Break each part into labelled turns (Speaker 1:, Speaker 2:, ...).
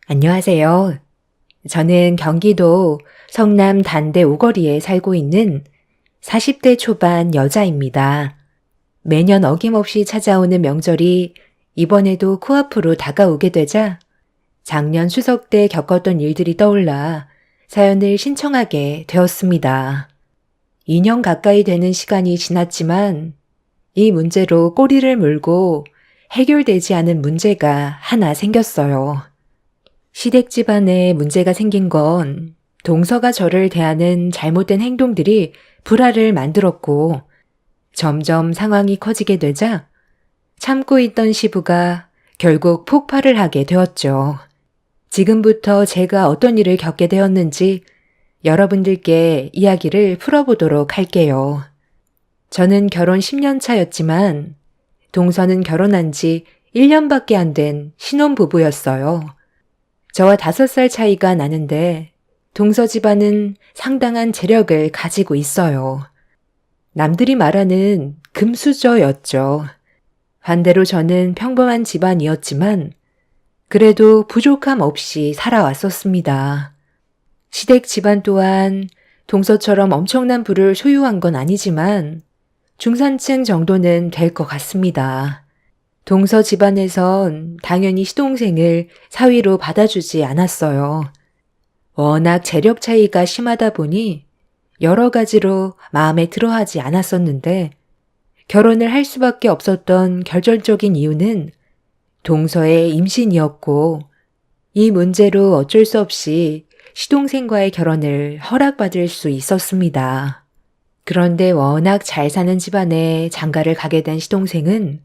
Speaker 1: 안녕하세요. 저는 경기도 성남 단대 오거리에 살고 있는 40대 초반 여자입니다. 매년 어김없이 찾아오는 명절이 이번에도 코앞으로 다가오게 되자 작년 추석 때 겪었던 일들이 떠올라 사연을 신청하게 되었습니다. 2년 가까이 되는 시간이 지났지만 이 문제로 꼬리를 물고 해결되지 않은 문제가 하나 생겼어요. 시댁 집안에 문제가 생긴 건 동서가 저를 대하는 잘못된 행동들이 불화를 만들었고 점점 상황이 커지게 되자 참고 있던 시부가 결국 폭발을 하게 되었죠. 지금부터 제가 어떤 일을 겪게 되었는지 여러분들께 이야기를 풀어보도록 할게요. 저는 결혼 10년 차였지만 동서는 결혼한 지 1년밖에 안 된 신혼부부였어요. 저와 5살 차이가 나는데 동서 집안은 상당한 재력을 가지고 있어요. 남들이 말하는 금수저였죠. 반대로 저는 평범한 집안이었지만 그래도 부족함 없이 살아왔었습니다. 시댁 집안 또한 동서처럼 엄청난 부를 소유한 건 아니지만 중산층 정도는 될 것 같습니다. 동서 집안에선 당연히 시동생을 사위로 받아주지 않았어요. 워낙 재력 차이가 심하다 보니 여러 가지로 마음에 들어하지 않았었는데 결혼을 할 수밖에 없었던 결정적인 이유는 동서의 임신이었고 이 문제로 어쩔 수 없이 시동생과의 결혼을 허락받을 수 있었습니다. 그런데 워낙 잘 사는 집안에 장가를 가게 된 시동생은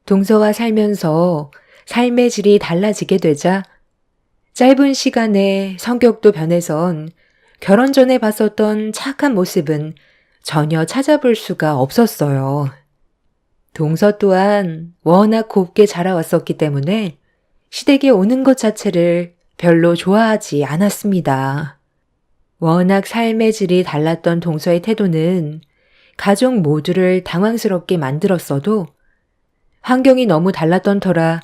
Speaker 1: 동서와 살면서 삶의 질이 달라지게 되자 짧은 시간에 성격도 변해선 결혼 전에 봤었던 착한 모습은 전혀 찾아볼 수가 없었어요. 동서 또한 워낙 곱게 자라왔었기 때문에 시댁에 오는 것 자체를 별로 좋아하지 않았습니다. 워낙 삶의 질이 달랐던 동서의 태도는 가족 모두를 당황스럽게 만들었어도 환경이 너무 달랐던 터라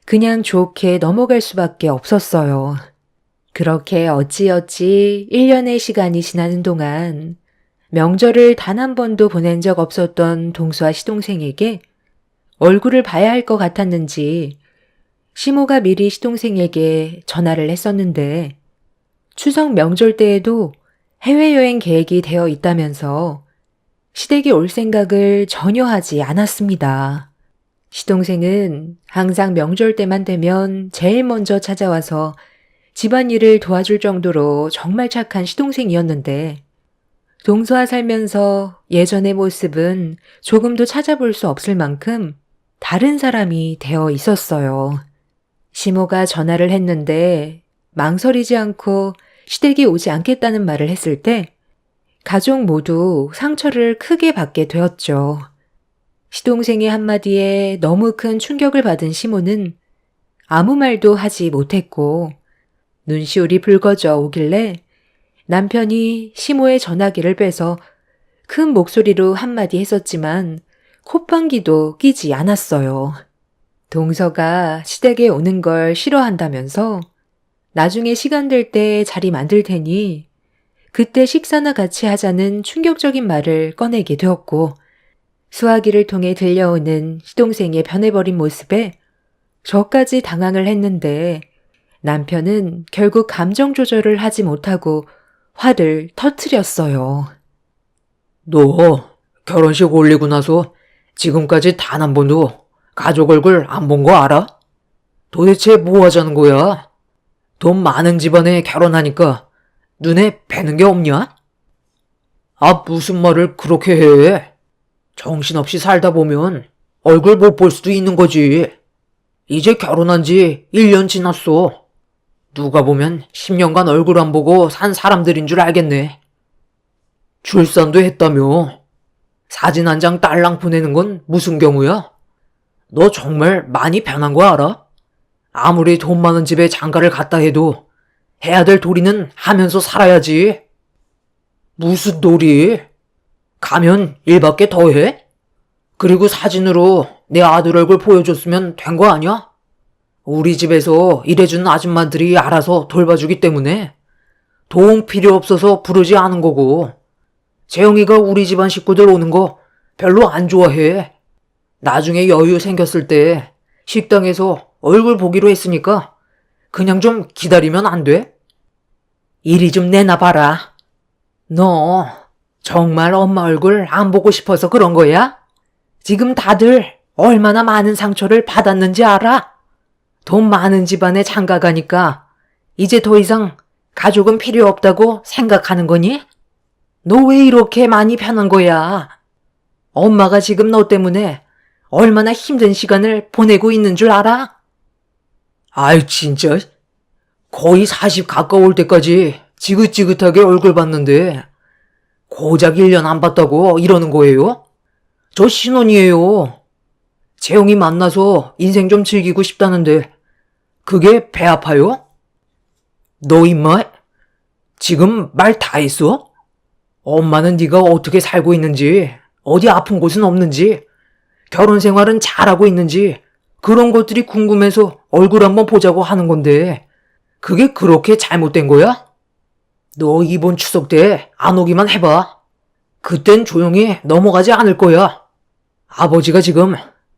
Speaker 1: 그냥 좋게 넘어갈 수밖에 없었어요. 그렇게 어찌어찌 1년의 시간이 지나는 동안 명절을 단 한 번도 보낸 적 없었던 동서와 시동생에게 얼굴을 봐야 할 것 같았는지 시모가 미리 시동생에게 전화를 했었는데 추석 명절 때에도 해외여행 계획이 되어 있다면서 시댁에 올 생각을 전혀 하지 않았습니다. 시동생은 항상 명절 때만 되면 제일 먼저 찾아와서 집안일을 도와줄 정도로 정말 착한 시동생이었는데 동서와 살면서 예전의 모습은 조금도 찾아볼 수 없을 만큼 다른 사람이 되어 있었어요. 시모가 전화를 했는데 망설이지 않고 시댁이 오지 않겠다는 말을 했을 때 가족 모두 상처를 크게 받게 되었죠. 시동생의 한마디에 너무 큰 충격을 받은 시모는 아무 말도 하지 못했고 눈시울이 붉어져 오길래 남편이 시모의 전화기를 빼서 큰 목소리로 한마디 했었지만 콧방귀도 끼지 않았어요. 동서가 시댁에 오는 걸 싫어한다면서 나중에 시간 될 때 자리 만들 테니 그때 식사나 같이 하자는 충격적인 말을 꺼내게 되었고 수화기를 통해 들려오는 시동생의 변해버린 모습에 저까지 당황을 했는데 남편은 결국 감정 조절을 하지 못하고 화를 터뜨렸어요.
Speaker 2: 너 결혼식 올리고 나서 지금까지 단 한 번도 가족 얼굴 안 본 거 알아? 도대체 뭐 하자는 거야? 돈 많은 집안에 결혼하니까 눈에 뵈는 게 없냐? 아, 무슨 말을 그렇게 해? 정신없이 살다 보면 얼굴 못 볼 수도 있는 거지. 이제 결혼한 지 1년 지났어. 누가 보면 10년간 얼굴 안 보고 산 사람들인 줄 알겠네. 출산도 했다며. 사진 한 장 딸랑 보내는 건 무슨 경우야? 너 정말 많이 변한 거 알아? 아무리 돈 많은 집에 장가를 갔다 해도 해야 될 도리는 하면서 살아야지. 무슨 도리? 가면 일밖에 더 해? 그리고 사진으로 내 아들 얼굴 보여줬으면 된 거 아니야? 우리 집에서 일해주는 아줌마들이 알아서 돌봐주기 때문에 도움 필요 없어서 부르지 않은 거고, 재영이가 우리 집안 식구들 오는 거 별로 안 좋아해. 나중에 여유 생겼을 때 식당에서 얼굴 보기로 했으니까 그냥 좀 기다리면 안 돼? 이리 좀 내놔봐라. 너 정말 엄마 얼굴 안 보고 싶어서 그런 거야? 지금 다들 얼마나 많은 상처를 받았는지 알아? 돈 많은 집안에 장가 가니까 이제 더 이상 가족은 필요 없다고 생각하는 거니? 너 왜 이렇게 많이 변한 거야? 엄마가 지금 너 때문에 얼마나 힘든 시간을 보내고 있는 줄 알아? 아이, 진짜. 거의 40 가까울 때까지 지긋지긋하게 얼굴 봤는데 고작 1년 안 봤다고 이러는 거예요? 저 신혼이에요. 재영이 만나서 인생 좀 즐기고 싶다는데 그게 배 아파요? 너 임마 지금 말 다 했어? 엄마는 네가 어떻게 살고 있는지, 어디 아픈 곳은 없는지, 결혼 생활은 잘하고 있는지 그런 것들이 궁금해서 얼굴 한번 보자고 하는 건데 그게 그렇게 잘못된 거야? 너 이번 추석 때 안 오기만 해봐. 그땐 조용히 넘어가지 않을 거야. 아버지가 지금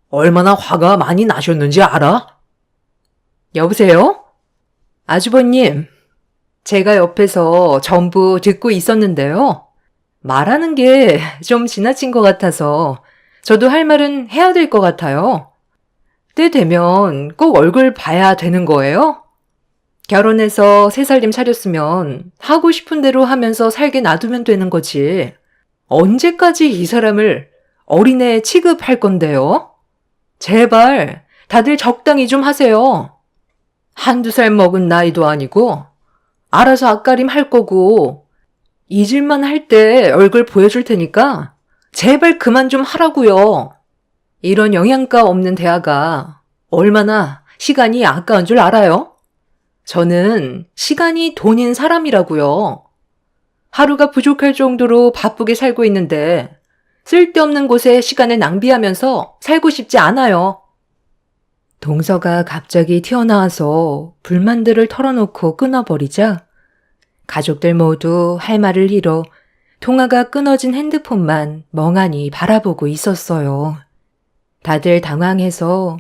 Speaker 2: 얼마나 화가 많이 나셨는지 알아?
Speaker 1: 여보세요? 아주버님, 제가 옆에서 전부 듣고 있었는데요. 말하는 게 좀 지나친 것 같아서 저도 할 말은 해야 될 것 같아요. 때 되면 꼭 얼굴 봐야 되는 거예요? 결혼해서 새 살림 차렸으면 하고 싶은 대로 하면서 살게 놔두면 되는 거지. 언제까지 이 사람을 어린애 취급할 건데요? 제발 다들 적당히 좀 하세요. 한두 살 먹은 나이도 아니고 알아서 앞가림 할 거고 잊을만 할 때 얼굴 보여줄 테니까 제발 그만 좀 하라고요. 이런 영양가 없는 대화가 얼마나 시간이 아까운 줄 알아요? 저는 시간이 돈인 사람이라고요. 하루가 부족할 정도로 바쁘게 살고 있는데 쓸데없는 곳에 시간을 낭비하면서 살고 싶지 않아요. 동서가 갑자기 튀어나와서 불만들을 털어놓고 끊어버리자 가족들 모두 할 말을 잃어 통화가 끊어진 핸드폰만 멍하니 바라보고 있었어요. 다들 당황해서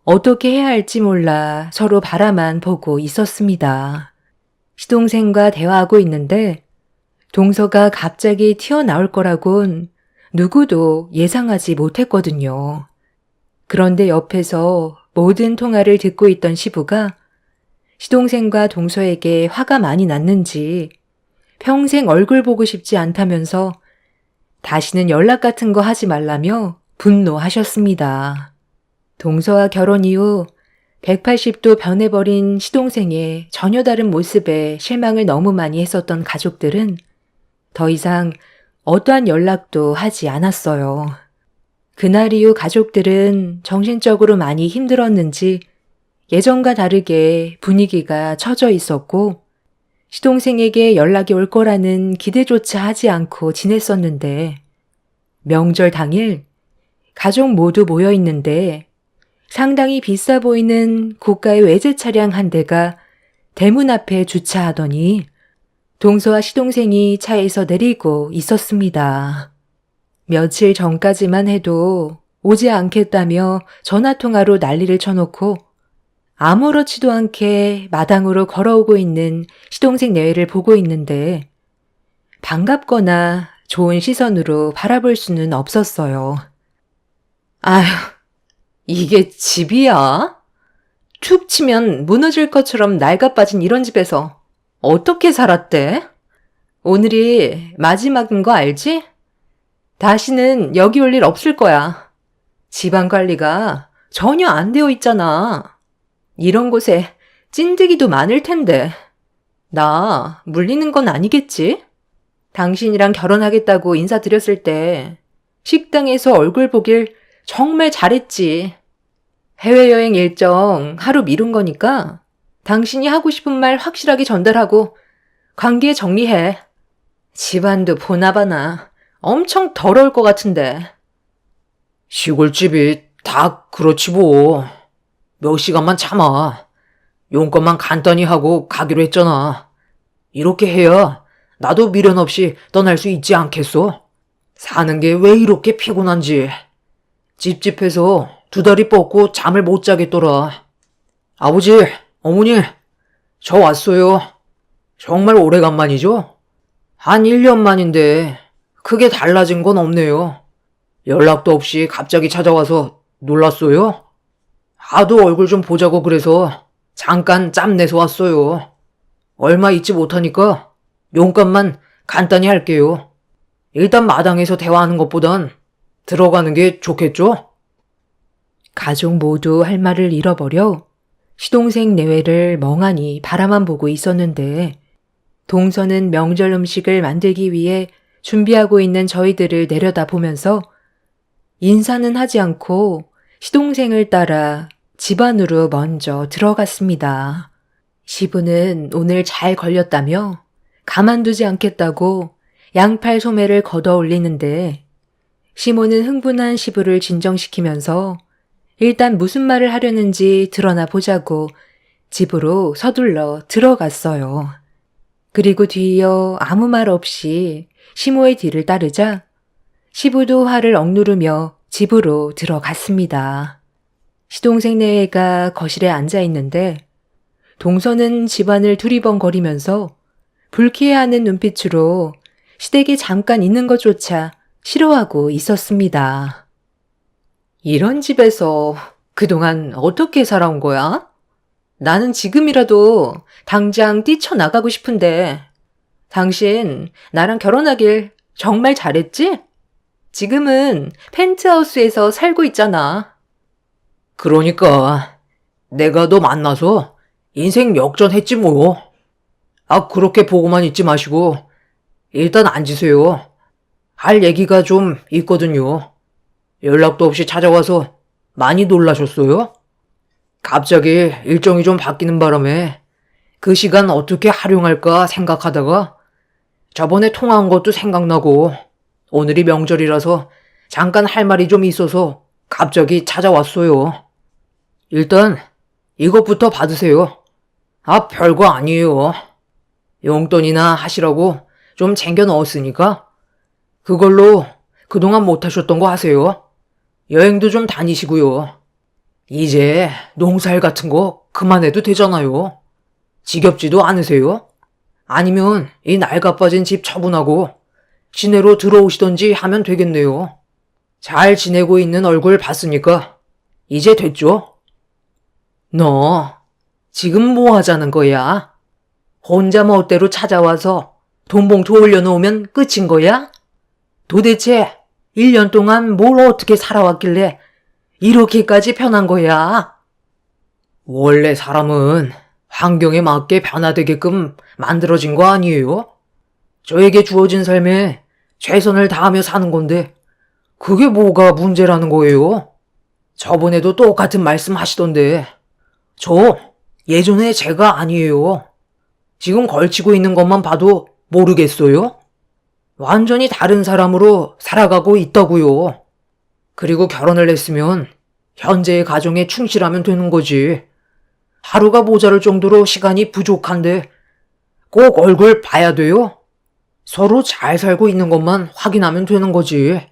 Speaker 1: 어떻게 해야 할지 몰라 서로 바라만 보고 있었습니다. 시동생과 대화하고 있는데 동서가 갑자기 튀어나올 거라곤 누구도 예상하지 못했거든요. 그런데 옆에서 모든 통화를 듣고 있던 시부가 시동생과 동서에게 화가 많이 났는지 평생 얼굴 보고 싶지 않다면서 다시는 연락 같은 거 하지 말라며 분노하셨습니다. 동서와 결혼 이후 180도 변해버린 시동생의 전혀 다른 모습에 실망을 너무 많이 했었던 가족들은 더 이상 어떠한 연락도 하지 않았어요. 그날 이후 가족들은 정신적으로 많이 힘들었는지 예전과 다르게 분위기가 처져 있었고 시동생에게 연락이 올 거라는 기대조차 하지 않고 지냈었는데 명절 당일 가족 모두 모여 있는데 상당히 비싸 보이는 고가의 외제 차량 한 대가 대문 앞에 주차하더니 동서와 시동생이 차에서 내리고 있었습니다. 며칠 전까지만 해도 오지 않겠다며 전화통화로 난리를 쳐놓고 아무렇지도 않게 마당으로 걸어오고 있는 시동생 내외를 보고 있는데 반갑거나 좋은 시선으로 바라볼 수는 없었어요. 아휴, 이게 집이야? 툭 치면 무너질 것처럼 낡아 빠진 이런 집에서 어떻게 살았대? 오늘이 마지막인 거 알지? 다시는 여기 올 일 없을 거야. 집안 관리가 전혀 안 되어 있잖아. 이런 곳에 찐득이도 많을 텐데. 나 물리는 건 아니겠지? 당신이랑 결혼하겠다고 인사드렸을 때 식당에서 얼굴 보길 정말 잘했지. 해외여행 일정 하루 미룬 거니까 당신이 하고 싶은 말 확실하게 전달하고 관계 정리해. 집안도 보나봐나 엄청 더러울 것 같은데.
Speaker 2: 시골집이 다 그렇지 뭐. 몇 시간만 참아. 용건만 간단히 하고 가기로 했잖아. 이렇게 해야 나도 미련 없이 떠날 수 있지 않겠어? 사는 게 왜 이렇게 피곤한지. 찝찝해서 두 다리 뻗고 잠을 못 자겠더라. 아버지, 어머니, 저 왔어요. 정말 오래간만이죠? 한 1년 만인데 크게 달라진 건 없네요. 연락도 없이 갑자기 찾아와서 놀랐어요. 하도 얼굴 좀 보자고 그래서 잠깐 짬 내서 왔어요. 얼마 있지 못하니까 용건만 간단히 할게요. 일단 마당에서 대화하는 것보단 들어가는 게 좋겠죠?
Speaker 1: 가족 모두 할 말을 잃어버려 시동생 내외를 멍하니 바라만 보고 있었는데 동서는 명절 음식을 만들기 위해 준비하고 있는 저희들을 내려다보면서 인사는 하지 않고 시동생을 따라 집 안으로 먼저 들어갔습니다. 시부는 오늘 잘 걸렸다며 가만두지 않겠다고 양팔 소매를 걷어 올리는데 시모는 흥분한 시부를 진정시키면서 일단 무슨 말을 하려는지 드러나 보자고 집으로 서둘러 들어갔어요. 그리고 뒤이어 아무 말 없이 시모의 뒤를 따르자 시부도 화를 억누르며 집으로 들어갔습니다. 시동생 내외가 거실에 앉아 있는데 동서는 집안을 두리번거리면서 불쾌해하는 눈빛으로 시댁에 잠깐 있는 것조차 싫어하고 있었습니다. 이런 집에서 그동안 어떻게 살아온 거야? 나는 지금이라도 당장 뛰쳐나가고 싶은데 당신 나랑 결혼하길 정말 잘했지? 지금은 펜트하우스에서 살고 있잖아.
Speaker 2: 그러니까 내가 너 만나서 인생 역전했지 뭐. 아, 그렇게 보고만 있지 마시고 일단 앉으세요. 할 얘기가 좀 있거든요. 연락도 없이 찾아와서 많이 놀라셨어요? 갑자기 일정이 좀 바뀌는 바람에 그 시간 어떻게 활용할까 생각하다가 저번에 통화한 것도 생각나고 오늘이 명절이라서 잠깐 할 말이 좀 있어서 갑자기 찾아왔어요. 일단 이것부터 받으세요. 아, 별거 아니에요. 용돈이나 하시라고 좀 챙겨 넣었으니까 그걸로 그동안 못하셨던 거 하세요. 여행도 좀 다니시고요. 이제 농사일 같은 거 그만해도 되잖아요. 지겹지도 않으세요? 아니면 이 낡아빠진 집 처분하고 시내로 들어오시던지 하면 되겠네요. 잘 지내고 있는 얼굴 봤으니까 이제 됐죠? 너 지금 뭐 하자는 거야? 혼자 멋대로 찾아와서 돈 봉투 올려놓으면 끝인 거야? 도대체 1년 동안 뭘 어떻게 살아왔길래 이렇게까지 변한 거야? 원래 사람은 환경에 맞게 변화되게끔 만들어진 거 아니에요? 저에게 주어진 삶에 최선을 다하며 사는 건데 그게 뭐가 문제라는 거예요? 저번에도 똑같은 말씀 하시던데 저 예전에 제가 아니에요. 지금 걸치고 있는 것만 봐도 모르겠어요? 완전히 다른 사람으로 살아가고 있다고요. 그리고 결혼을 했으면 현재의 가정에 충실하면 되는 거지. 하루가 모자랄 정도로 시간이 부족한데 꼭 얼굴 봐야 돼요? 서로 잘 살고 있는 것만 확인하면 되는 거지.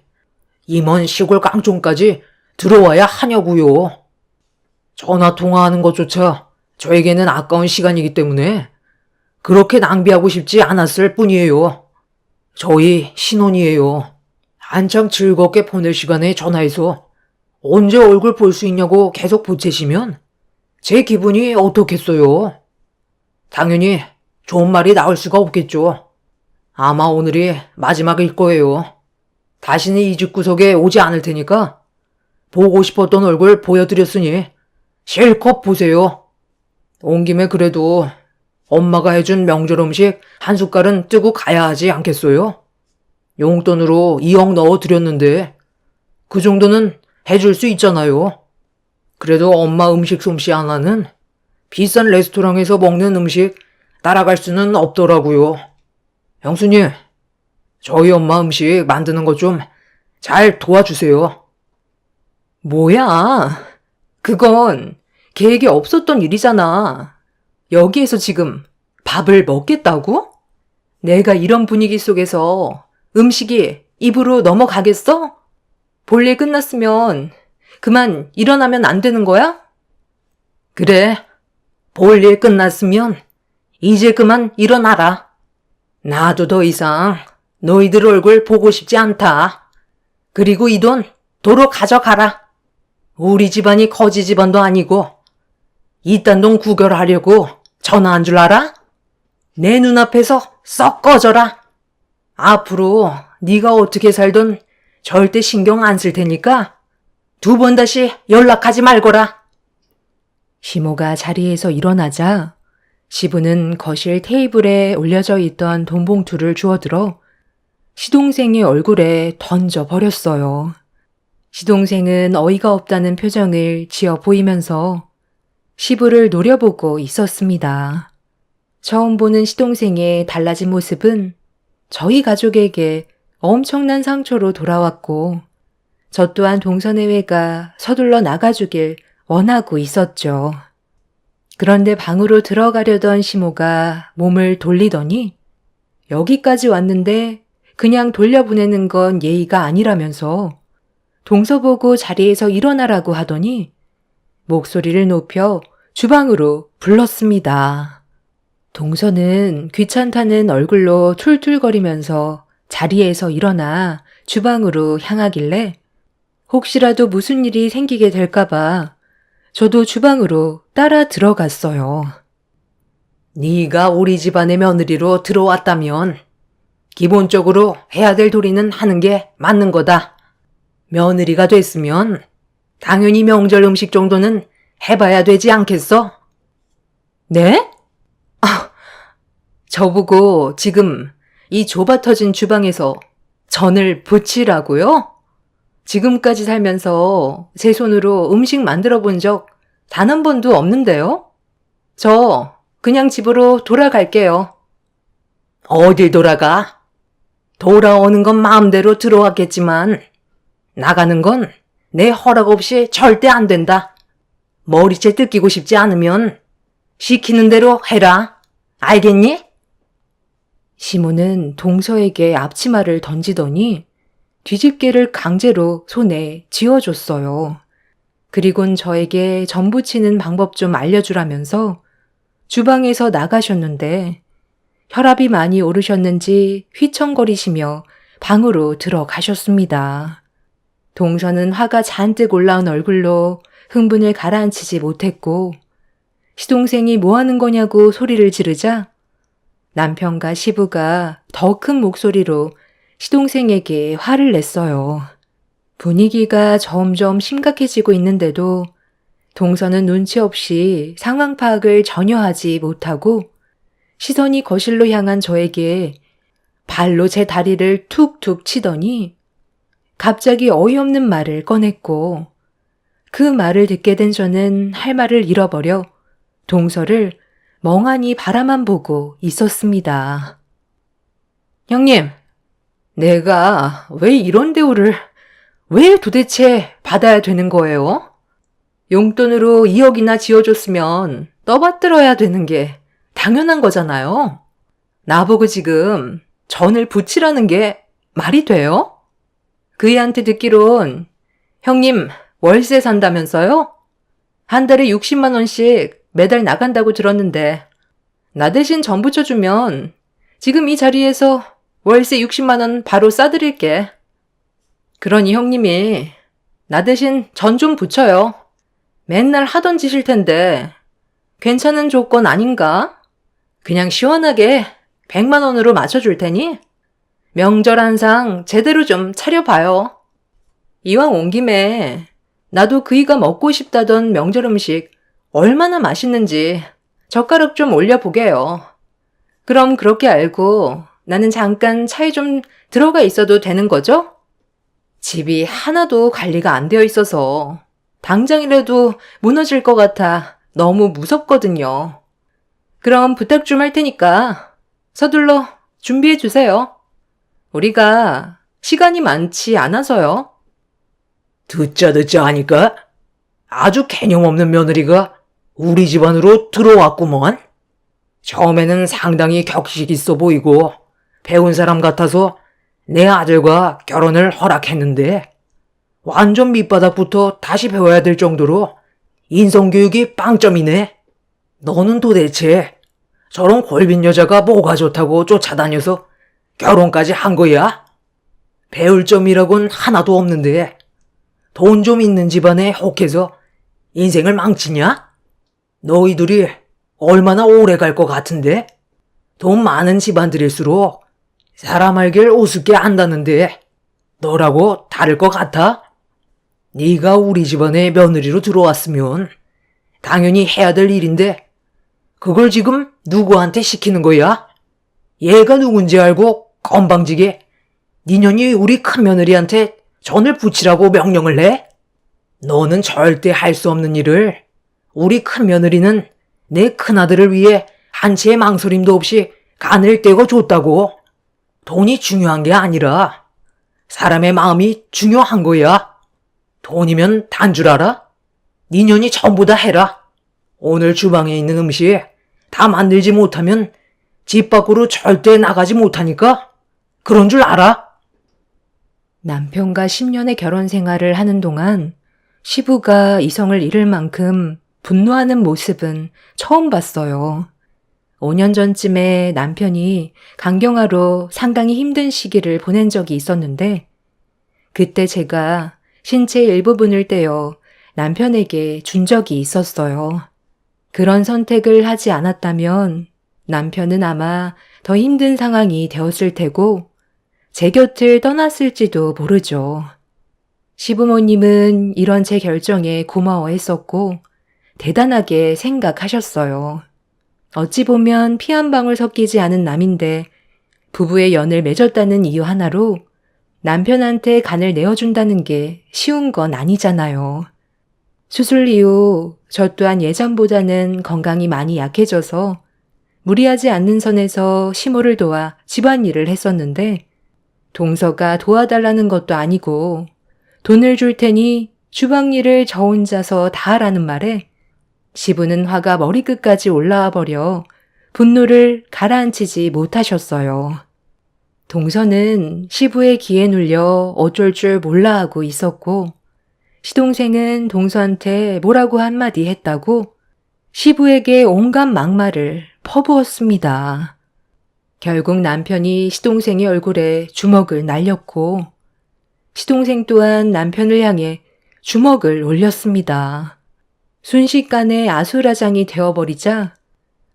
Speaker 2: 이 먼 시골 깡촌까지 들어와야 하냐고요. 전화 통화하는 것조차 저에게는 아까운 시간이기 때문에 그렇게 낭비하고 싶지 않았을 뿐이에요. 저희 신혼이에요. 한창 즐겁게 보낼 시간에 전화해서 언제 얼굴 볼 수 있냐고 계속 보채시면 제 기분이 어떻겠어요? 당연히 좋은 말이 나올 수가 없겠죠. 아마 오늘이 마지막일 거예요. 다시는 이 집구석에 오지 않을 테니까 보고 싶었던 얼굴 보여드렸으니 실컷 보세요. 온 김에 그래도 엄마가 해준 명절 음식 한 숟갈은 뜨고 가야 하지 않겠어요? 용돈으로 2억 넣어드렸는데 그 정도는 해줄 수 있잖아요. 그래도 엄마 음식 솜씨 하나는 비싼 레스토랑에서 먹는 음식 따라갈 수는 없더라고요. 형수님, 저희 엄마 음식 만드는 것 좀 잘 도와주세요.
Speaker 1: 뭐야? 그건 계획에 없었던 일이잖아. 여기에서 지금 밥을 먹겠다고? 내가 이런 분위기 속에서 음식이 입으로 넘어가겠어? 볼일 끝났으면 그만 일어나면 안 되는 거야? 그래. 볼일 끝났으면 이제 그만 일어나라. 나도 더 이상 너희들 얼굴 보고 싶지 않다. 그리고 이 돈 도로 가져가라. 우리 집안이 거지 집안도 아니고 이딴 돈 구걸하려고 전화한 줄 알아? 내 눈앞에서 썩 꺼져라. 앞으로 네가 어떻게 살던 절대 신경 안 쓸 테니까 2번 다시 연락하지 말거라. 시모가 자리에서 일어나자 시부는 거실 테이블에 올려져 있던 돈 봉투를 주워들어 시동생의 얼굴에 던져버렸어요. 시동생은 어이가 없다는 표정을 지어 보이면서 시부를 노려보고 있었습니다. 처음 보는 시동생의 달라진 모습은 저희 가족에게 엄청난 상처로 돌아왔고 저 또한 동서내외가 서둘러 나가주길 원하고 있었죠. 그런데 방으로 들어가려던 시모가 몸을 돌리더니 여기까지 왔는데 그냥 돌려보내는 건 예의가 아니라면서 동서 보고 자리에서 일어나라고 하더니 목소리를 높여 주방으로 불렀습니다. 동서는 귀찮다는 얼굴로 툴툴거리면서 자리에서 일어나 주방으로 향하길래 혹시라도 무슨 일이 생기게 될까봐 저도 주방으로 따라 들어갔어요. 네가 우리 집안의 며느리로 들어왔다면 기본적으로 해야 될 도리는 하는 게 맞는 거다. 며느리가 됐으면 당연히 명절 음식 정도는 해봐야 되지 않겠어? 네? 저보고 지금 이 좁아터진 주방에서 전을 부치라고요? 지금까지 살면서 제 손으로 음식 만들어 본 적 단 한 번도 없는데요? 저 그냥 집으로 돌아갈게요. 어딜 돌아가? 돌아오는 건 마음대로 들어왔겠지만 나가는 건 내 허락 없이 절대 안 된다. 머리채 뜯기고 싶지 않으면 시키는 대로 해라. 알겠니? 시모는 동서에게 앞치마를 던지더니 뒤집개를 강제로 손에 쥐어줬어요. 그리곤 저에게 전 부치는 방법 좀 알려주라면서 주방에서 나가셨는데 혈압이 많이 오르셨는지 휘청거리시며 방으로 들어가셨습니다. 동서는 화가 잔뜩 올라온 얼굴로 흥분을 가라앉히지 못했고 시동생이 뭐 하는 거냐고 소리를 지르자 남편과 시부가 더 큰 목소리로 시동생에게 화를 냈어요. 분위기가 점점 심각해지고 있는데도 동서는 눈치 없이 상황 파악을 전혀 하지 못하고 시선이 거실로 향한 저에게 발로 제 다리를 툭툭 치더니 갑자기 어이없는 말을 꺼냈고 그 말을 듣게 된 저는 할 말을 잃어버려 동서를 멍하니 바라만 보고 있었습니다. 형님, 내가 왜 이런 대우를 왜 도대체 받아야 되는 거예요? 용돈으로 2억이나 지어줬으면 떠받들어야 되는 게 당연한 거잖아요. 나보고 지금 전을 부치라는 게 말이 돼요? 그 애한테 듣기론 형님 월세 산다면서요? 한 달에 60만 원씩 매달 나간다고 들었는데 나 대신 전 붙여주면 지금 이 자리에서 월세 60만 원 바로 싸드릴게. 그러니 형님이 나 대신 전 좀 붙여요. 맨날 하던 짓일 텐데 괜찮은 조건 아닌가? 그냥 시원하게 100만 원으로 맞춰줄 테니 명절 한상 제대로 좀 차려봐요. 이왕 온 김에 나도 그이가 먹고 싶다던 명절 음식 얼마나 맛있는지 젓가락 좀 올려보게요. 그럼 그렇게 알고 나는 잠깐 차에 좀 들어가 있어도 되는 거죠? 집이 하나도 관리가 안 되어 있어서 당장이라도 무너질 것 같아 너무 무섭거든요. 그럼 부탁 좀 할 테니까 서둘러 준비해 주세요. 우리가 시간이 많지 않아서요.
Speaker 2: 듣자 하니까 아주 개념 없는 며느리가 우리 집안으로 들어왔구먼. 처음에는 상당히 격식 있어 보이고 배운 사람 같아서 내 아들과 결혼을 허락했는데 완전 밑바닥부터 다시 배워야 될 정도로 인성교육이 빵점이네. 너는 도대체 저런 골빈 여자가 뭐가 좋다고 쫓아다녀서 결혼까지 한 거야? 배울 점이라곤 하나도 없는데 돈 좀 있는 집안에 혹해서 인생을 망치냐? 너희들이 얼마나 오래 갈 것 같은데? 돈 많은 집안들일수록 사람 알길 우습게 한다는데 너라고 다를 것 같아? 네가 우리 집안에 며느리로 들어왔으면 당연히 해야 될 일인데 그걸 지금 누구한테 시키는 거야? 얘가 누군지 알고 건방지게 니년이 우리 큰며느리한테 전을 붙이라고 명령을 해? 너는 절대 할 수 없는 일을 우리 큰며느리는 내 큰아들을 위해 한 채의 망설임도 없이 간을 떼고 줬다고. 돈이 중요한 게 아니라 사람의 마음이 중요한 거야. 돈이면 단 줄 알아? 니년이 전부 다 해라. 오늘 주방에 있는 음식 다 만들지 못하면 집 밖으로 절대 나가지 못하니까 그런 줄 알아?
Speaker 1: 남편과 10년의 결혼 생활을 하는 동안 시부가 이성을 잃을 만큼 분노하는 모습은 처음 봤어요. 5년 전쯤에 남편이 강경화로 상당히 힘든 시기를 보낸 적이 있었는데 그때 제가 신체 일부분을 떼어 남편에게 준 적이 있었어요. 그런 선택을 하지 않았다면 남편은 아마 더 힘든 상황이 되었을 테고 제 곁을 떠났을지도 모르죠. 시부모님은 이런 제 결정에 고마워했었고 대단하게 생각하셨어요. 어찌 보면 피 한 방울 섞이지 않은 남인데 부부의 연을 맺었다는 이유 하나로 남편한테 간을 내어준다는 게 쉬운 건 아니잖아요. 수술 이후 저 또한 예전보다는 건강이 많이 약해져서 무리하지 않는 선에서 시모를 도와 집안일을 했었는데 동서가 도와달라는 것도 아니고 돈을 줄 테니 주방일을 저 혼자서 다 하라는 말에 시부는 화가 머리끝까지 올라와 버려 분노를 가라앉히지 못하셨어요. 동서는 시부의 기에 눌려 어쩔 줄 몰라 하고 있었고 시동생은 동서한테 뭐라고 한마디 했다고 시부에게 온갖 막말을 퍼부었습니다. 결국 남편이 시동생의 얼굴에 주먹을 날렸고 시동생 또한 남편을 향해 주먹을 올렸습니다. 순식간에 아수라장이 되어버리자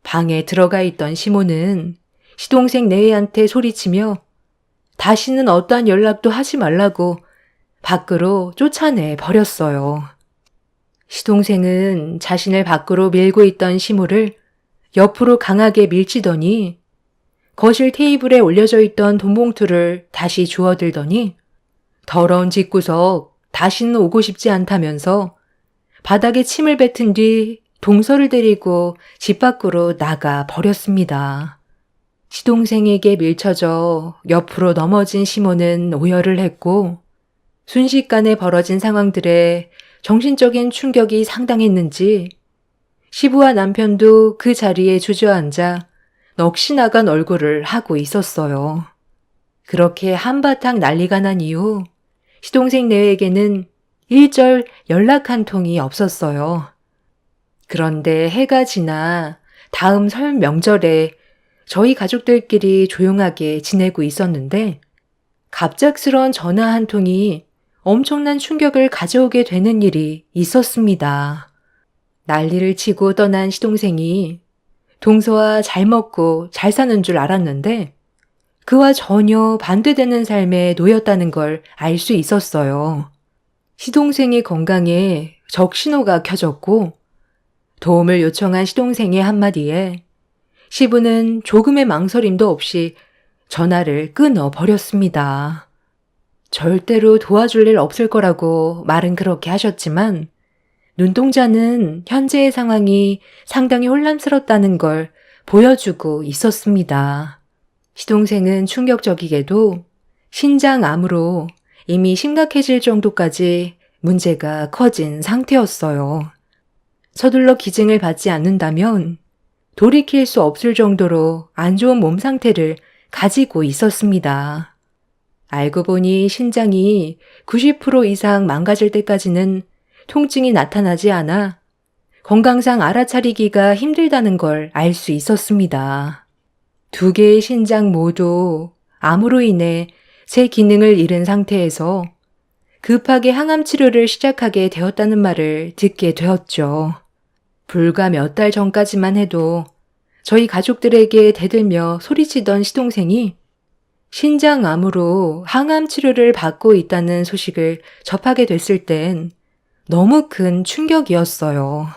Speaker 1: 방에 들어가 있던 시모는 시동생 내외한테 소리치며 다시는 어떠한 연락도 하지 말라고 밖으로 쫓아내 버렸어요. 시동생은 자신을 밖으로 밀고 있던 시모를 옆으로 강하게 밀치더니 거실 테이블에 올려져 있던 돈봉투를 다시 주워들더니 더러운 집구석 다시는 오고 싶지 않다면서 바닥에 침을 뱉은 뒤 동서를 데리고 집 밖으로 나가 버렸습니다. 시동생에게 밀쳐져 옆으로 넘어진 시모는 오열을 했고 순식간에 벌어진 상황들에 정신적인 충격이 상당했는지 시부와 남편도 그 자리에 주저앉아 넋이 나간 얼굴을 하고 있었어요. 그렇게 한바탕 난리가 난 이후 시동생 내외에게는 일절 연락 한 통이 없었어요. 그런데 해가 지나 다음 설 명절에 저희 가족들끼리 조용하게 지내고 있었는데 갑작스런 전화 한 통이 엄청난 충격을 가져오게 되는 일이 있었습니다. 난리를 치고 떠난 시동생이 동서와 잘 먹고 잘 사는 줄 알았는데 그와 전혀 반대되는 삶에 놓였다는 걸 알 수 있었어요. 시동생의 건강에 적신호가 켜졌고 도움을 요청한 시동생의 한마디에 시부는 조금의 망설임도 없이 전화를 끊어버렸습니다. 절대로 도와줄 일 없을 거라고 말은 그렇게 하셨지만 눈동자는 현재의 상황이 상당히 혼란스럽다는 걸 보여주고 있었습니다. 시동생은 충격적이게도 신장암으로 이미 심각해질 정도까지 문제가 커진 상태였어요. 서둘러 기증을 받지 않는다면 돌이킬 수 없을 정도로 안 좋은 몸 상태를 가지고 있었습니다. 알고 보니 신장이 90% 이상 망가질 때까지는 통증이 나타나지 않아 건강상 알아차리기가 힘들다는 걸 알 수 있었습니다. 두 개의 신장 모두 암으로 인해 새 기능을 잃은 상태에서 급하게 항암 치료를 시작하게 되었다는 말을 듣게 되었죠. 불과 몇 달 전까지만 해도 저희 가족들에게 대들며 소리치던 시동생이 신장암으로 항암 치료를 받고 있다는 소식을 접하게 됐을 땐 너무 큰 충격이었어요.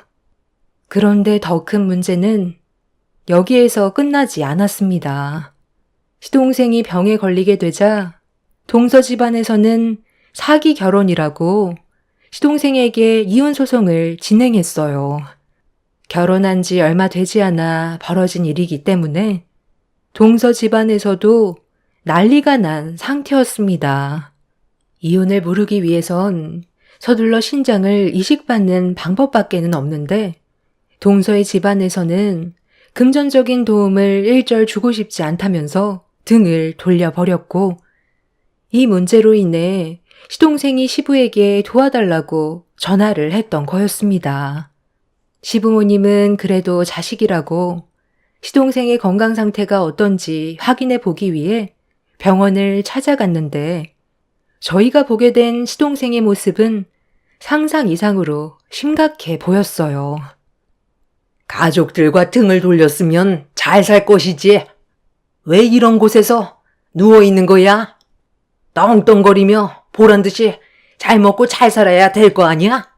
Speaker 1: 그런데 더 큰 문제는 여기에서 끝나지 않았습니다. 시동생이 병에 걸리게 되자 동서 집안에서는 사기 결혼이라고 시동생에게 이혼 소송을 진행했어요. 결혼한 지 얼마 되지 않아 벌어진 일이기 때문에 동서 집안에서도 난리가 난 상태였습니다. 이혼을 무르기 위해선 서둘러 신장을 이식받는 방법밖에는 없는데 동서의 집안에서는 금전적인 도움을 일절 주고 싶지 않다면서 등을 돌려버렸고 이 문제로 인해 시동생이 시부에게 도와달라고 전화를 했던 거였습니다. 시부모님은 그래도 자식이라고 시동생의 건강 상태가 어떤지 확인해 보기 위해 병원을 찾아갔는데 저희가 보게 된 시동생의 모습은 상상 이상으로 심각해 보였어요.
Speaker 2: 가족들과 등을 돌렸으면 잘 살 것이지. 왜 이런 곳에서 누워 있는 거야? 떵떵거리며 보란 듯이 잘 먹고 잘 살아야 될 거 아니야?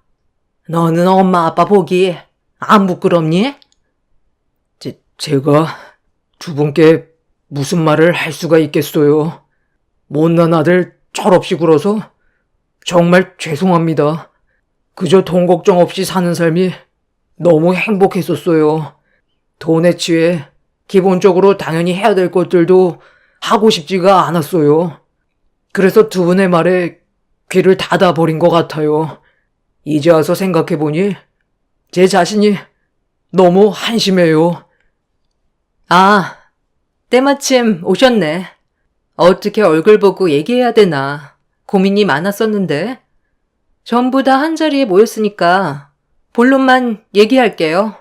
Speaker 2: 너는 엄마 아빠 보기 안 부끄럽니? 제가 두 분께 무슨 말을 할 수가 있겠어요. 못난 아들 철없이 굴어서 정말 죄송합니다. 그저 돈 걱정 없이 사는 삶이 너무 행복했었어요. 돈에 취해 기본적으로 당연히 해야 될 것들도 하고 싶지가 않았어요. 그래서 두 분의 말에 귀를 닫아버린 것 같아요. 이제 와서 생각해보니 제 자신이 너무 한심해요.
Speaker 1: 아, 때마침 오셨네. 어떻게 얼굴 보고 얘기해야 되나 고민이 많았었는데 전부 다 한자리에 모였으니까 본론만 얘기할게요.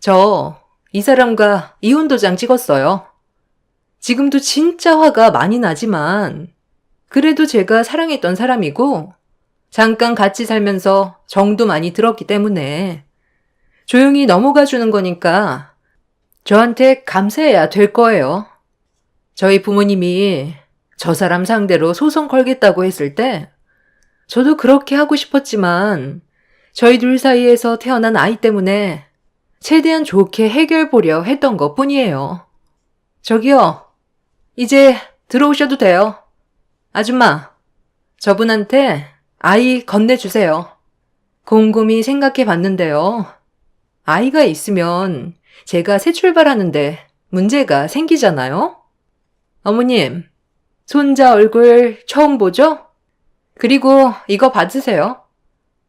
Speaker 1: 저 이 사람과 이혼 도장 찍었어요. 지금도 진짜 화가 많이 나지만 그래도 제가 사랑했던 사람이고 잠깐 같이 살면서 정도 많이 들었기 때문에 조용히 넘어가 주는 거니까 저한테 감사해야 될 거예요. 저희 부모님이 저 사람 상대로 소송 걸겠다고 했을 때 저도 그렇게 하고 싶었지만 저희 둘 사이에서 태어난 아이 때문에 최대한 좋게 해결 보려 했던 것 뿐이에요. 저기요, 이제 들어오셔도 돼요. 아줌마, 저분한테 아이 건네주세요. 곰곰이 생각해 봤는데요. 아이가 있으면 제가 새 출발하는데 문제가 생기잖아요? 어머님, 손자 얼굴 처음 보죠? 그리고 이거 받으세요.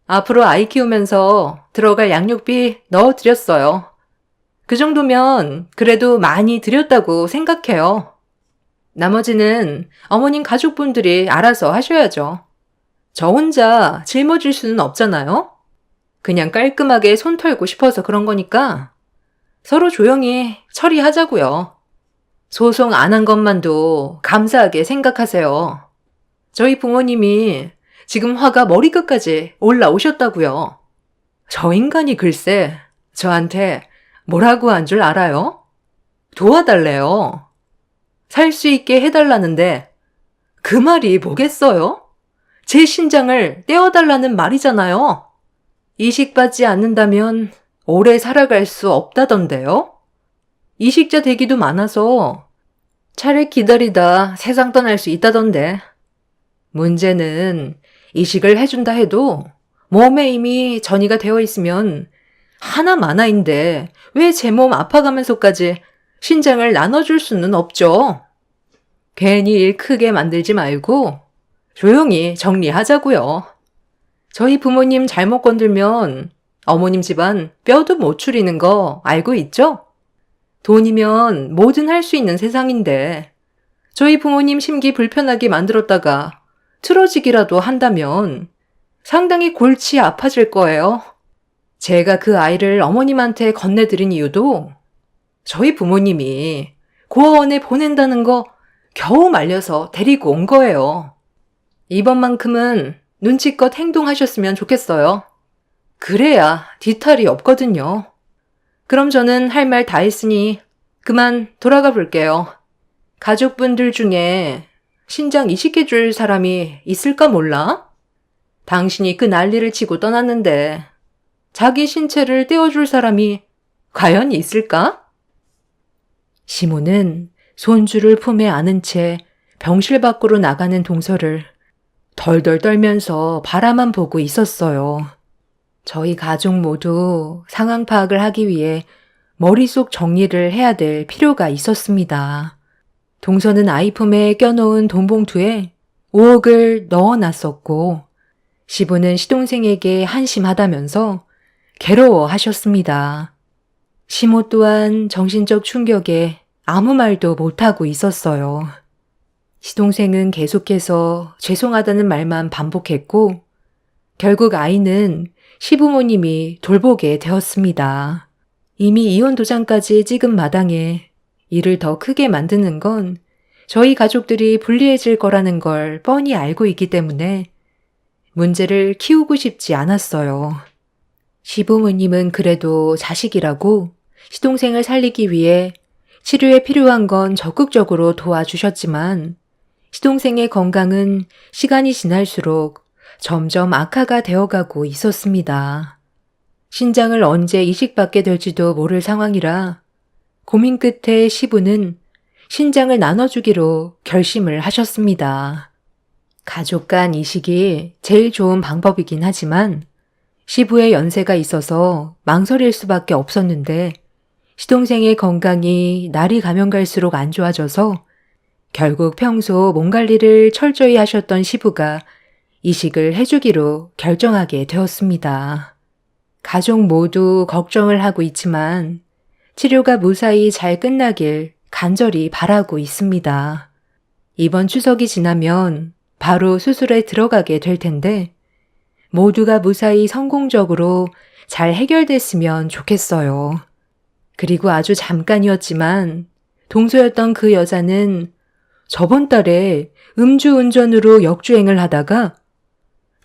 Speaker 1: 앞으로 아이 키우면서 들어갈 양육비 넣어드렸어요. 그 정도면 그래도 많이 드렸다고 생각해요. 나머지는 어머님 가족분들이 알아서 하셔야죠. 저 혼자 짊어질 수는 없잖아요? 그냥 깔끔하게 손 털고 싶어서 그런 거니까 서로 조용히 처리하자고요. 소송 안 한 것만도 감사하게 생각하세요. 저희 부모님이 지금 화가 머리끝까지 올라오셨다고요. 저 인간이 글쎄 저한테 뭐라고 한 줄 알아요? 도와달래요. 살 수 있게 해달라는데 그 말이 뭐겠어요? 제 신장을 떼어달라는 말이잖아요. 이식받지 않는다면 오래 살아갈 수 없다던데요? 이식자 대기도 많아서 차례 기다리다 세상 떠날 수 있다던데. 문제는 이식을 해준다 해도 몸에 이미 전이가 되어 있으면 하나마나인데 왜 제 몸 아파가면서까지 신장을 나눠줄 수는 없죠. 괜히 일 크게 만들지 말고 조용히 정리하자고요. 저희 부모님 잘못 건들면 어머님 집안 뼈도 못 추리는 거 알고 있죠? 돈이면 뭐든 할 수 있는 세상인데 저희 부모님 심기 불편하게 만들었다가 틀어지기라도 한다면 상당히 골치 아파질 거예요. 제가 그 아이를 어머님한테 건네드린 이유도 저희 부모님이 고아원에 보낸다는 거 겨우 말려서 데리고 온 거예요. 이번만큼은 눈치껏 행동하셨으면 좋겠어요. 그래야 뒤탈이 없거든요. 그럼 저는 할 말 다 했으니 그만 돌아가 볼게요. 가족분들 중에 신장 이식해줄 사람이 있을까 몰라? 당신이 그 난리를 치고 떠났는데 자기 신체를 떼어줄 사람이 과연 있을까? 시모는 손주를 품에 안은 채 병실 밖으로 나가는 동서를 덜덜 떨면서 바라만 보고 있었어요. 저희 가족 모두 상황 파악을 하기 위해 머릿속 정리를 해야 될 필요가 있었습니다. 동서는 아이 품에 껴놓은 돈봉투에 5억을 넣어놨었고 시부는 시동생에게 한심하다면서 괴로워하셨습니다. 시모 또한 정신적 충격에 아무 말도 못하고 있었어요. 시동생은 계속해서 죄송하다는 말만 반복했고 결국 아이는 시부모님이 돌보게 되었습니다. 이미 이혼 도장까지 찍은 마당에 일을 더 크게 만드는 건 저희 가족들이 불리해질 거라는 걸 뻔히 알고 있기 때문에 문제를 키우고 싶지 않았어요. 시부모님은 그래도 자식이라고 시동생을 살리기 위해 치료에 필요한 건 적극적으로 도와주셨지만 시동생의 건강은 시간이 지날수록 점점 악화가 되어가고 있었습니다. 신장을 언제 이식받게 될지도 모를 상황이라 고민 끝에 시부는 신장을 나눠주기로 결심을 하셨습니다. 가족 간 이식이 제일 좋은 방법이긴 하지만 시부의 연세가 있어서 망설일 수밖에 없었는데 시동생의 건강이 날이 가면 갈수록 안 좋아져서 결국 평소 몸 관리를 철저히 하셨던 시부가 이식을 해주기로 결정하게 되었습니다. 가족 모두 걱정을 하고 있지만 치료가 무사히 잘 끝나길 간절히 바라고 있습니다. 이번 추석이 지나면 바로 수술에 들어가게 될 텐데 모두가 무사히 성공적으로 잘 해결됐으면 좋겠어요. 그리고 아주 잠깐이었지만 동서였던 그 여자는 저번 달에 음주운전으로 역주행을 하다가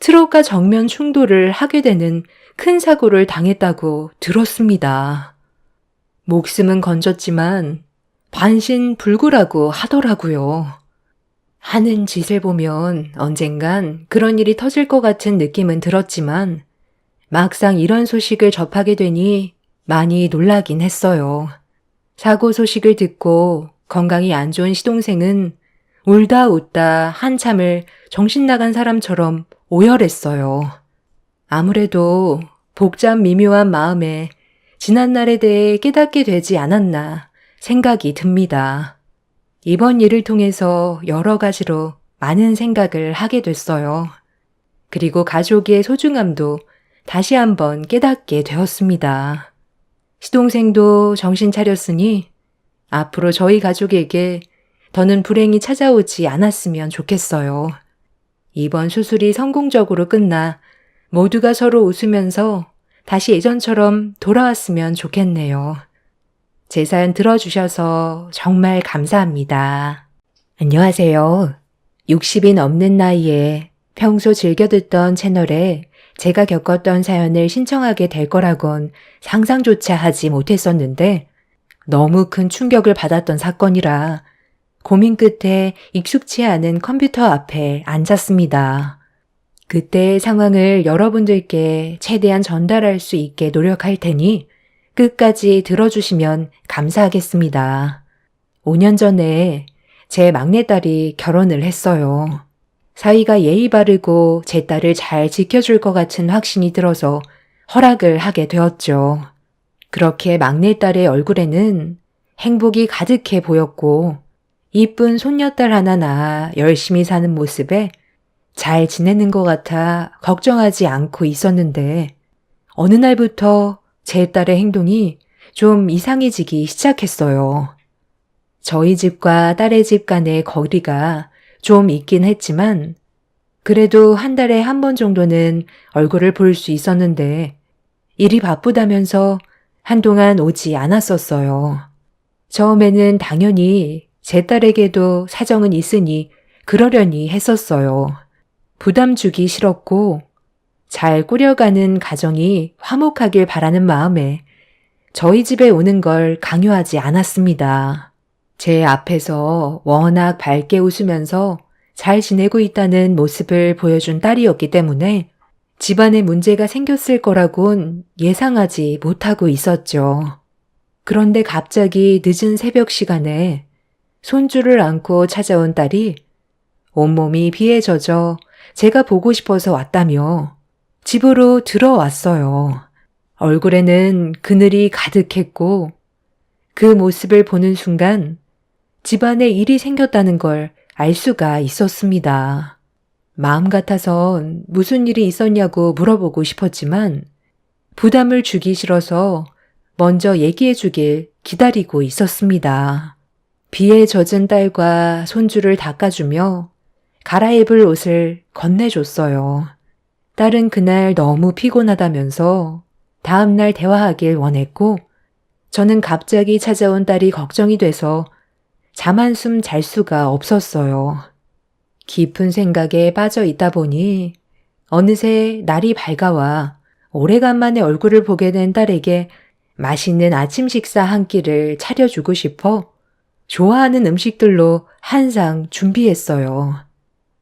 Speaker 1: 트럭과 정면 충돌을 하게 되는 큰 사고를 당했다고 들었습니다. 목숨은 건졌지만 반신불구라고 하더라고요. 하는 짓을 보면 언젠간 그런 일이 터질 것 같은 느낌은 들었지만 막상 이런 소식을 접하게 되니 많이 놀라긴 했어요. 사고 소식을 듣고 건강이 안 좋은 시동생은 울다 웃다 한참을 정신 나간 사람처럼 오열했어요. 아무래도 복잡 미묘한 마음에 지난날에 대해 깨닫게 되지 않았나 생각이 듭니다. 이번 일을 통해서 여러 가지로 많은 생각을 하게 됐어요. 그리고 가족의 소중함도 다시 한번 깨닫게 되었습니다. 시동생도 정신 차렸으니 앞으로 저희 가족에게 더는 불행이 찾아오지 않았으면 좋겠어요. 이번 수술이 성공적으로 끝나 모두가 서로 웃으면서 다시 예전처럼 돌아왔으면 좋겠네요. 제 사연 들어주셔서 정말 감사합니다. 안녕하세요. 60이 넘는 나이에 평소 즐겨 듣던 채널에 제가 겪었던 사연을 신청하게 될 거라곤 상상조차 하지 못했었는데 너무 큰 충격을 받았던 사건이라 고민 끝에 익숙치 않은 컴퓨터 앞에 앉았습니다. 그때의 상황을 여러분들께 최대한 전달할 수 있게 노력할 테니 끝까지 들어주시면 감사하겠습니다. 5년 전에 제 막내딸이 결혼을 했어요. 사위가 예의 바르고 제 딸을 잘 지켜줄 것 같은 확신이 들어서 허락을 하게 되었죠. 그렇게 막내딸의 얼굴에는 행복이 가득해 보였고 이쁜 손녀딸 하나 낳아 열심히 사는 모습에 잘 지내는 것 같아 걱정하지 않고 있었는데 어느 날부터 제 딸의 행동이 좀 이상해지기 시작했어요. 저희 집과 딸의 집 간의 거리가 좀 있긴 했지만 그래도 한 달에 한 번 정도는 얼굴을 볼 수 있었는데 일이 바쁘다면서 한동안 오지 않았었어요. 처음에는 당연히 제 딸에게도 사정은 있으니 그러려니 했었어요. 부담 주기 싫었고 잘 꾸려가는 가정이 화목하길 바라는 마음에 저희 집에 오는 걸 강요하지 않았습니다. 제 앞에서 워낙 밝게 웃으면서 잘 지내고 있다는 모습을 보여준 딸이었기 때문에 집안에 문제가 생겼을 거라곤 예상하지 못하고 있었죠. 그런데 갑자기 늦은 새벽 시간에 손주를 안고 찾아온 딸이 온몸이 비에 젖어 제가 보고 싶어서 왔다며 집으로 들어왔어요. 얼굴에는 그늘이 가득했고 그 모습을 보는 순간 집안에 일이 생겼다는 걸 알 수가 있었습니다. 마음 같아선 무슨 일이 있었냐고 물어보고 싶었지만 부담을 주기 싫어서 먼저 얘기해 주길 기다리고 있었습니다. 비에 젖은 딸과 손주를 닦아주며 갈아입을 옷을 건네줬어요. 딸은 그날 너무 피곤하다면서 다음날 대화하길 원했고 저는 갑자기 찾아온 딸이 걱정이 돼서 잠 한숨 잘 수가 없었어요. 깊은 생각에 빠져 있다 보니 어느새 날이 밝아와 오래간만에 얼굴을 보게 된 딸에게 맛있는 아침 식사 한 끼를 차려주고 싶어 좋아하는 음식들로 한 상 준비했어요.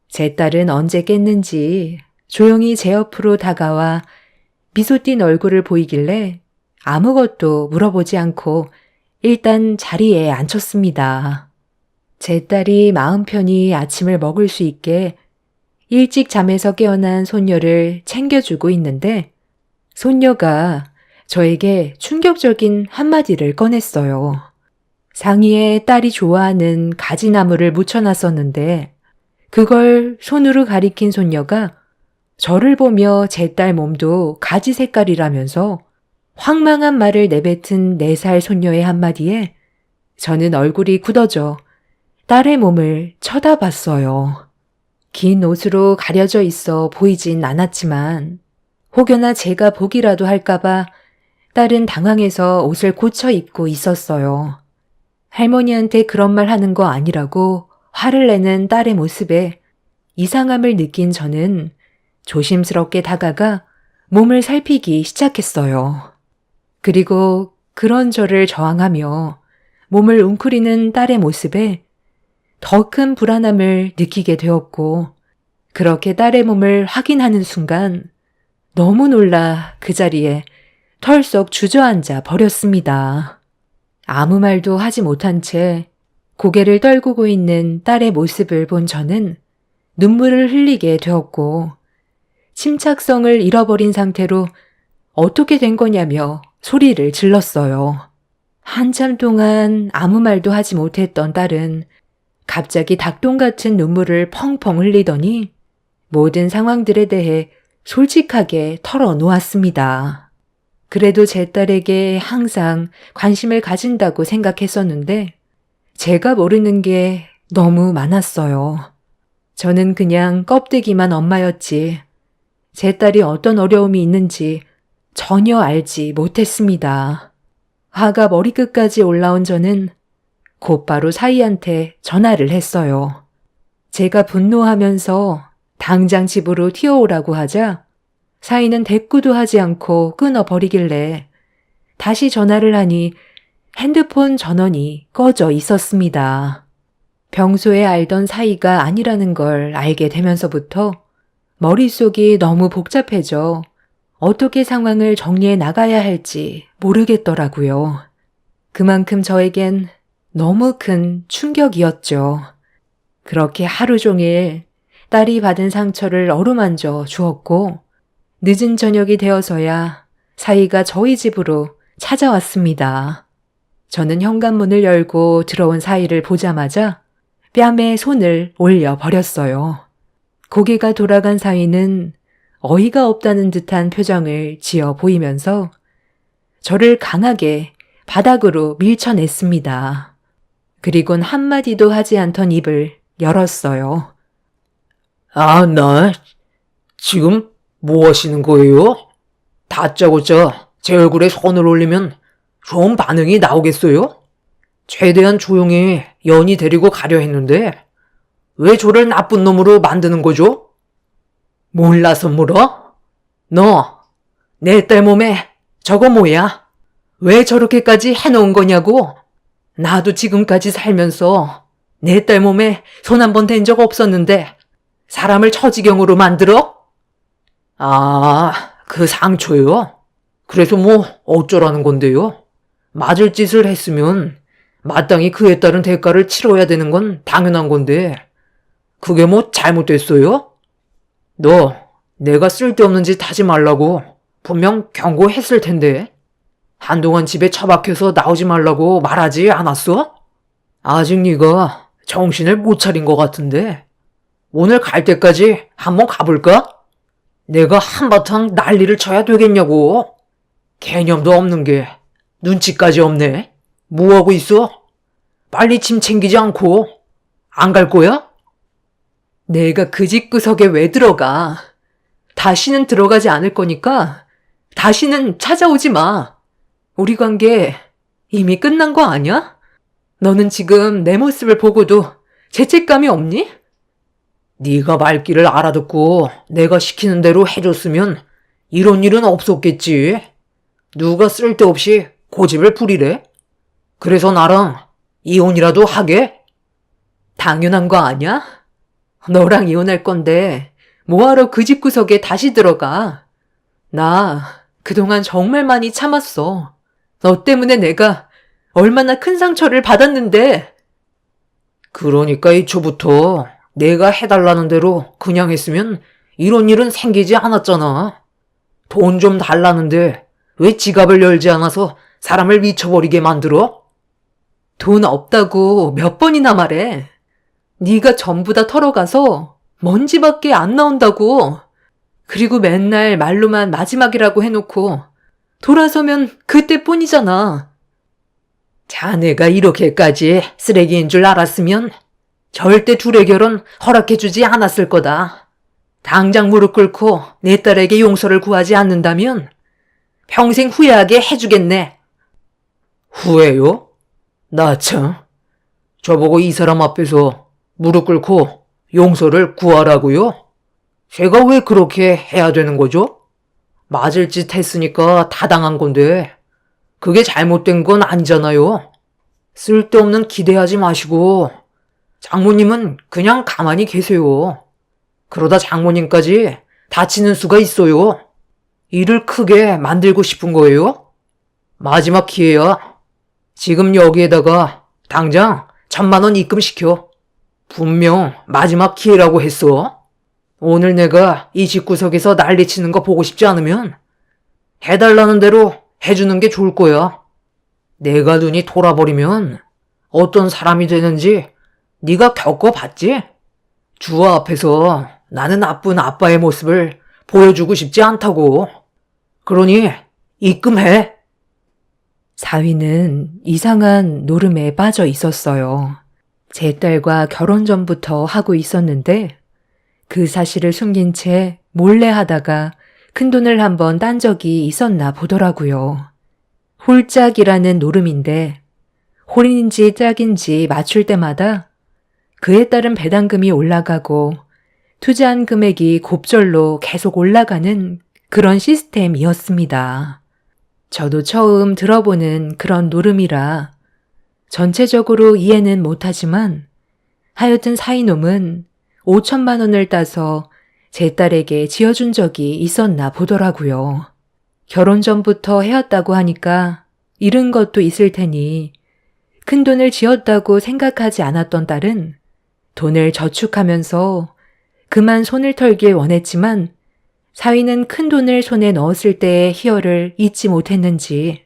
Speaker 1: 제 딸은 언제 깼는지 조용히 제 옆으로 다가와 미소 띤 얼굴을 보이길래 아무것도 물어보지 않고 일단 자리에 앉혔습니다. 제 딸이 마음 편히 아침을 먹을 수 있게 일찍 잠에서 깨어난 손녀를 챙겨주고 있는데 손녀가 저에게 충격적인 한마디를 꺼냈어요. 상의에 딸이 좋아하는 가지나무를 묻혀놨었는데 그걸 손으로 가리킨 손녀가 저를 보며 제 딸 몸도 가지 색깔이라면서 황망한 말을 내뱉은 4살 손녀의 한마디에 저는 얼굴이 굳어져 딸의 몸을 쳐다봤어요. 긴 옷으로 가려져 있어 보이진 않았지만 혹여나 제가 보기라도 할까봐 딸은 당황해서 옷을 고쳐 입고 있었어요. 할머니한테 그런 말 하는 거 아니라고 화를 내는 딸의 모습에 이상함을 느낀 저는 조심스럽게 다가가 몸을 살피기 시작했어요. 그리고 그런 저를 저항하며 몸을 웅크리는 딸의 모습에 더 큰 불안함을 느끼게 되었고 그렇게 딸의 몸을 확인하는 순간 너무 놀라 그 자리에 털썩 주저앉아 버렸습니다. 아무 말도 하지 못한 채 고개를 떨구고 있는 딸의 모습을 본 저는 눈물을 흘리게 되었고 침착성을 잃어버린 상태로 어떻게 된 거냐며 소리를 질렀어요. 한참 동안 아무 말도 하지 못했던 딸은 갑자기 닭똥 같은 눈물을 펑펑 흘리더니 모든 상황들에 대해 솔직하게 털어놓았습니다. 그래도 제 딸에게 항상 관심을 가진다고 생각했었는데 제가 모르는 게 너무 많았어요. 저는 그냥 껍데기만 엄마였지 제 딸이 어떤 어려움이 있는지 전혀 알지 못했습니다. 화가 머리끝까지 올라온 저는 곧바로 사위한테 전화를 했어요. 제가 분노하면서 당장 집으로 튀어오라고 하자 사위는 대꾸도 하지 않고 끊어버리길래 다시 전화를 하니 핸드폰 전원이 꺼져 있었습니다. 평소에 알던 사위가 아니라는 걸 알게 되면서부터 머릿속이 너무 복잡해져 어떻게 상황을 정리해 나가야 할지 모르겠더라고요. 그만큼 저에겐 너무 큰 충격이었죠. 그렇게 하루 종일 딸이 받은 상처를 어루만져 주었고 늦은 저녁이 되어서야 사위가 저희 집으로 찾아왔습니다. 저는 현관문을 열고 들어온 사위를 보자마자 뺨에 손을 올려 버렸어요. 고개가 돌아간 사위는 어이가 없다는 듯한 표정을 지어 보이면서 저를 강하게 바닥으로 밀쳐냈습니다. 그리곤 한마디도 하지 않던 입을 열었어요.
Speaker 2: 아, 나 지금 뭐 하시는 거예요? 다짜고짜 제 얼굴에 손을 올리면 좋은 반응이 나오겠어요? 최대한 조용히 연희 데리고 가려 했는데 왜 저를 나쁜 놈으로 만드는 거죠? 몰라서 물어? 너, 내 딸 몸에 저거 뭐야? 왜 저렇게까지 해놓은 거냐고? 나도 지금까지 살면서 내 딸 몸에 손 한 번 댄 적 없었는데 사람을 처지경으로 만들어? 아, 그 상처요? 그래서 뭐 어쩌라는 건데요? 맞을 짓을 했으면 마땅히 그에 따른 대가를 치러야 되는 건 당연한 건데 그게 뭐 잘못됐어요? 너 내가 쓸데없는 짓 하지 말라고 분명 경고했을 텐데 한동안 집에 처박혀서 나오지 말라고 말하지 않았어? 아직 네가 정신을 못 차린 것 같은데 오늘 갈 때까지 한번 가볼까? 내가 한바탕 난리를 쳐야 되겠냐고. 개념도 없는 게 눈치까지 없네. 뭐하고 있어? 빨리 짐 챙기지 않고 안 갈 거야?
Speaker 1: 내가 그 집구석에 왜 들어가? 다시는 들어가지 않을 거니까 다시는 찾아오지 마. 우리 관계 이미 끝난 거 아니야? 너는 지금 내 모습을 보고도 죄책감이 없니?
Speaker 2: 네가 말귀를 알아듣고 내가 시키는 대로 해줬으면 이런 일은 없었겠지. 누가 쓸데없이 고집을 부리래? 그래서 나랑 이혼이라도 하게?
Speaker 1: 당연한 거 아니야? 너랑 이혼할 건데 뭐하러 그 집구석에 다시 들어가? 나 그동안 정말 많이 참았어. 너 때문에 내가 얼마나 큰 상처를 받았는데.
Speaker 2: 그러니까 이초부터 내가 해달라는 대로 그냥 했으면 이런 일은 생기지 않았잖아. 돈 좀 달라는데 왜 지갑을 열지 않아서 사람을 미쳐버리게 만들어?
Speaker 1: 돈 없다고 몇 번이나 말해. 네가 전부 다 털어가서 먼지밖에 안 나온다고. 그리고 맨날 말로만 마지막이라고 해놓고 돌아서면 그때뿐이잖아.
Speaker 2: 자네가 이렇게까지 쓰레기인 줄 알았으면 절대 둘의 결혼 허락해주지 않았을 거다. 당장 무릎 꿇고 내 딸에게 용서를 구하지 않는다면 평생 후회하게 해주겠네. 후회요? 나 참. 저보고 이 사람 앞에서 무릎 꿇고 용서를 구하라고요? 제가 왜 그렇게 해야 되는 거죠? 맞을 짓 했으니까 다 당한 건데 그게 잘못된 건 아니잖아요. 쓸데없는 기대하지 마시고 장모님은 그냥 가만히 계세요. 그러다 장모님까지 다치는 수가 있어요. 일을 크게 만들고 싶은 거예요? 마지막 기회야. 지금 여기에다가 당장 1,000만 원 입금시켜. 분명 마지막 기회라고 했어. 오늘 내가 이 집구석에서 난리치는 거 보고 싶지 않으면 해달라는 대로 해주는 게 좋을 거야. 내가 눈이 돌아버리면 어떤 사람이 되는지 네가 겪어봤지? 주아 앞에서 나는 나쁜 아빠의 모습을 보여주고 싶지 않다고. 그러니 입금해.
Speaker 1: 사위는 이상한 노름에 빠져 있었어요. 제 딸과 결혼 전부터 하고 있었는데 그 사실을 숨긴 채 몰래 하다가 큰돈을 한번 딴 적이 있었나 보더라고요. 홀짝이라는 노름인데 홀인지 짝인지 맞출 때마다 그에 따른 배당금이 올라가고 투자한 금액이 곱절로 계속 올라가는 그런 시스템이었습니다. 저도 처음 들어보는 그런 노름이라 전체적으로 이해는 못하지만 하여튼 사이놈은 5천만 원을 따서 제 딸에게 지어준 적이 있었나 보더라고요. 결혼 전부터 해왔다고 하니까 잃은 것도 있을 테니 큰돈을 지었다고 생각하지 않았던 딸은 돈을 저축하면서 그만 손을 털길 원했지만 사위는 큰돈을 손에 넣었을 때의 희열을 잊지 못했는지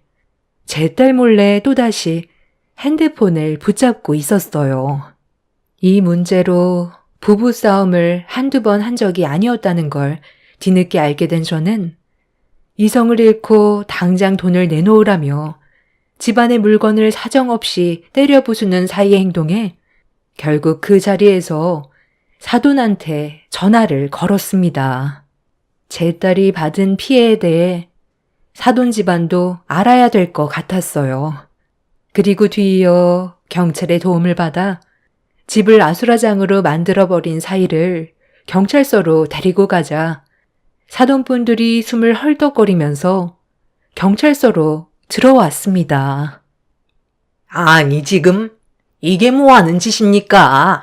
Speaker 1: 제 딸 몰래 또다시 핸드폰을 붙잡고 있었어요. 이 문제로 부부싸움을 한두 번 한 적이 아니었다는 걸 뒤늦게 알게 된 저는 이성을 잃고 당장 돈을 내놓으라며 집안의 물건을 사정없이 때려 부수는 사이의 행동에 결국 그 자리에서 사돈한테 전화를 걸었습니다. 제 딸이 받은 피해에 대해 사돈 집안도 알아야 될 것 같았어요. 그리고 뒤이어 경찰의 도움을 받아 집을 아수라장으로 만들어버린 사이를 경찰서로 데리고 가자 사돈분들이 숨을 헐떡거리면서 경찰서로 들어왔습니다.
Speaker 2: 아니, 지금 이게 뭐 하는 짓입니까?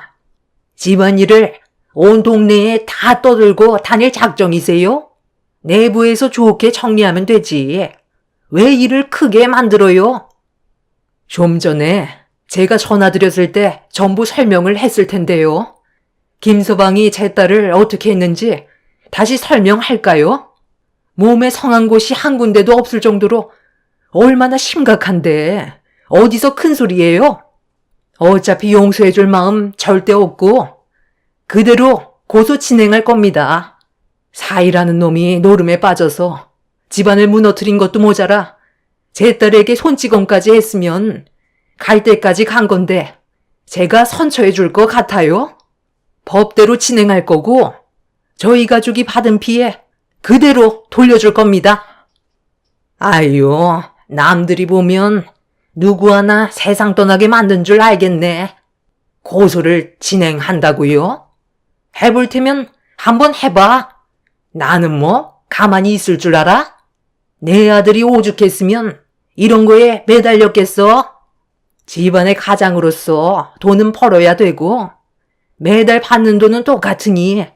Speaker 2: 집안일을 온 동네에 다 떠들고 다닐 작정이세요? 내부에서 좋게 정리하면 되지. 왜 일을 크게 만들어요? 좀 전에 제가 전화드렸을 때 전부 설명을 했을 텐데요. 김서방이 제 딸을 어떻게 했는지 다시 설명할까요? 몸에 성한 곳이 한 군데도 없을 정도로 얼마나 심각한데 어디서 큰 소리예요? 어차피 용서해줄 마음 절대 없고 그대로 고소 진행할 겁니다. 사이라는 놈이 노름에 빠져서 집안을 무너뜨린 것도 모자라 제 딸에게 손찌검까지 했으면 갈 때까지 간 건데 제가 선처해 줄 것 같아요? 법대로 진행할 거고 저희 가족이 받은 피해 그대로 돌려줄 겁니다. 아유, 남들이 보면 누구 하나 세상 떠나게 만든 줄 알겠네. 고소를 진행한다고요? 해볼 테면 한번 해봐. 나는 뭐 가만히 있을 줄 알아? 내 아들이 오죽했으면 이런 거에 매달렸겠어? 집안의 가장으로서 돈은 벌어야 되고 매달 받는 돈은 똑같으니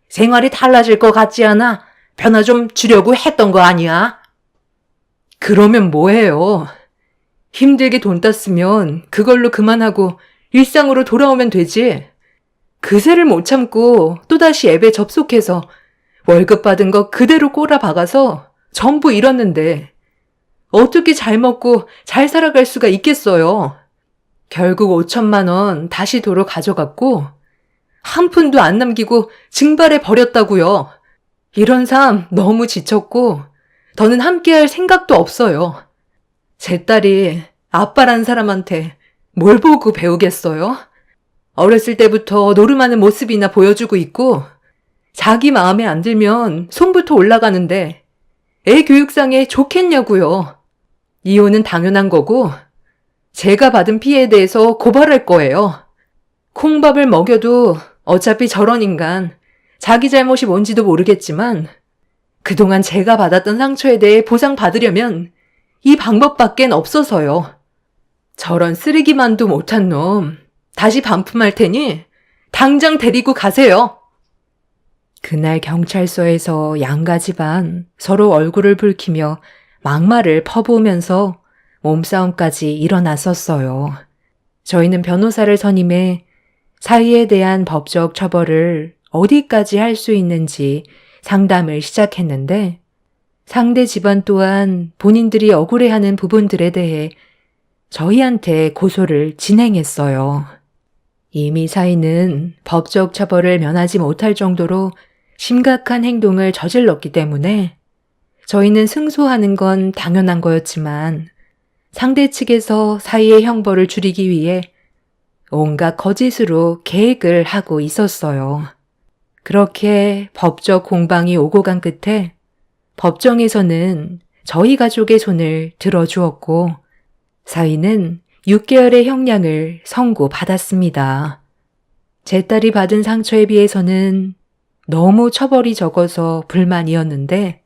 Speaker 2: 생활이 달라질 것 같지 않아 변화 좀 주려고 했던 거 아니야?
Speaker 1: 그러면 뭐해요? 힘들게 돈 땄으면 그걸로 그만하고 일상으로 돌아오면 되지. 그새를 못 참고 또다시 앱에 접속해서 월급 받은 거 그대로 꼬라박아서 전부 잃었는데 어떻게 잘 먹고 잘 살아갈 수가 있겠어요. 결국 5천만 원 다시 도로 가져갔고 한 푼도 안 남기고 증발해 버렸다고요. 이런 삶 너무 지쳤고 더는 함께할 생각도 없어요. 제 딸이 아빠란 사람한테 뭘 보고 배우겠어요? 어렸을 때부터 노름하는 모습이나 보여주고 있고 자기 마음에 안 들면 손부터 올라가는데 애 교육상에 좋겠냐고요. 이혼은 당연한 거고 제가 받은 피해에 대해서 고발할 거예요. 콩밥을 먹여도 어차피 저런 인간 자기 잘못이 뭔지도 모르겠지만 그동안 제가 받았던 상처에 대해 보상받으려면 이 방법밖엔 없어서요. 저런 쓰레기만도 못한 놈 다시 반품할 테니 당장 데리고 가세요. 그날 경찰서에서 양가 집안 서로 얼굴을 붉히며 막말을 퍼부으면서 몸싸움까지 일어났었어요. 저희는 변호사를 선임해 사위에 대한 법적 처벌을 어디까지 할 수 있는지 상담을 시작했는데 상대 집안 또한 본인들이 억울해하는 부분들에 대해 저희한테 고소를 진행했어요. 이미 사위는 법적 처벌을 면하지 못할 정도로 심각한 행동을 저질렀기 때문에 저희는 승소하는 건 당연한 거였지만 상대 측에서 사위의 형벌을 줄이기 위해 온갖 거짓으로 계획을 하고 있었어요. 그렇게 법적 공방이 오고 간 끝에 법정에서는 저희 가족의 손을 들어주었고 사위는 6개월의 형량을 선고받았습니다. 제 딸이 받은 상처에 비해서는 너무 처벌이 적어서 불만이었는데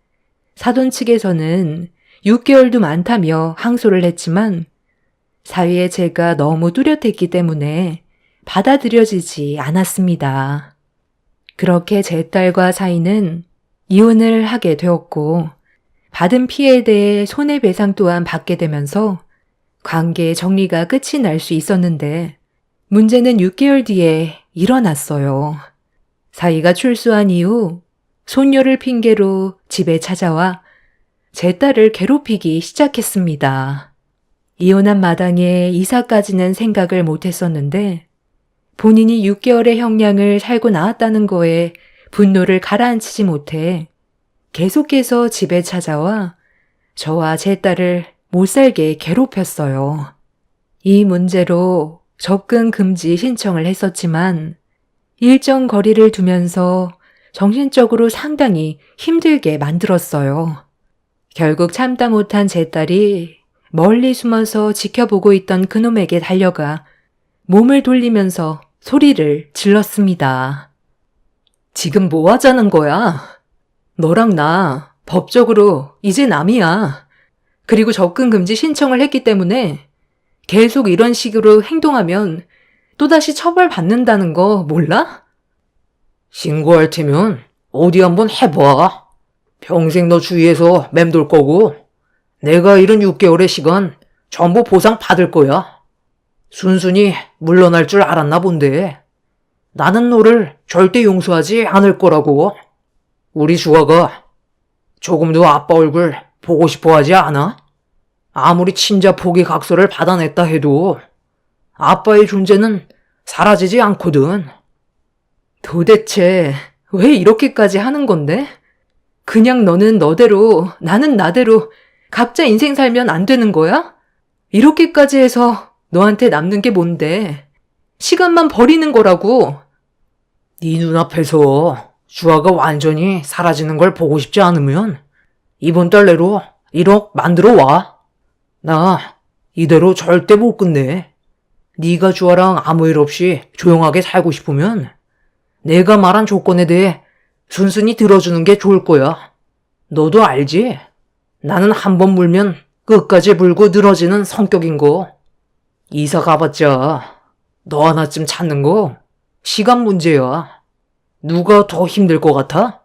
Speaker 1: 사돈 측에서는 6개월도 많다며 항소를 했지만 사위의 제가 너무 뚜렷했기 때문에 받아들여지지 않았습니다. 그렇게 제 딸과 사위는 이혼을 하게 되었고 받은 피해에 대해 손해배상 또한 받게 되면서 관계의 정리가 끝이 날 수 있었는데 문제는 6개월 뒤에 일어났어요. 사위가 출소한 이후 손녀를 핑계로 집에 찾아와 제 딸을 괴롭히기 시작했습니다. 이혼한 마당에 이사까지는 생각을 못했었는데 본인이 6개월의 형량을 살고 나왔다는 거에 분노를 가라앉히지 못해 계속해서 집에 찾아와 저와 제 딸을 못살게 괴롭혔어요. 이 문제로 접근 금지 신청을 했었지만 일정 거리를 두면서 정신적으로 상당히 힘들게 만들었어요. 결국 참다 못한 제 딸이 멀리 숨어서 지켜보고 있던 그놈에게 달려가 몸을 돌리면서 소리를 질렀습니다. 지금 뭐 하자는 거야? 너랑 나 법적으로 이제 남이야. 그리고 접근 금지 신청을 했기 때문에 계속 이런 식으로 행동하면 또다시 처벌받는다는 거 몰라?
Speaker 2: 신고할 테면 어디 한번 해봐. 평생 너 주위에서 맴돌 거고 내가 이런 6개월의 시간 전부 보상 받을 거야. 순순히 물러날 줄 알았나 본데 나는 너를 절대 용서하지 않을 거라고. 우리 주아가 조금도 아빠 얼굴 보고 싶어 하지 않아? 아무리 친자 포기 각서를 받아냈다 해도 아빠의 존재는 사라지지 않거든.
Speaker 1: 도대체 왜 이렇게까지 하는 건데? 그냥 너는 너대로, 나는 나대로 각자 인생 살면 안 되는 거야? 이렇게까지 해서 너한테 남는 게 뭔데? 시간만 버리는 거라고.
Speaker 2: 네 눈앞에서 주아가 완전히 사라지는 걸 보고 싶지 않으면 이번 달 내로 1억 만들어 와. 나 이대로 절대 못 끝내. 네가 주아랑 아무 일 없이 조용하게 살고 싶으면 내가 말한 조건에 대해 순순히 들어주는 게 좋을 거야. 너도 알지? 나는 한 번 물면 끝까지 물고 늘어지는 성격인 거. 이사 가봤자 너 하나쯤 찾는 거 시간 문제야. 누가 더 힘들 것 같아?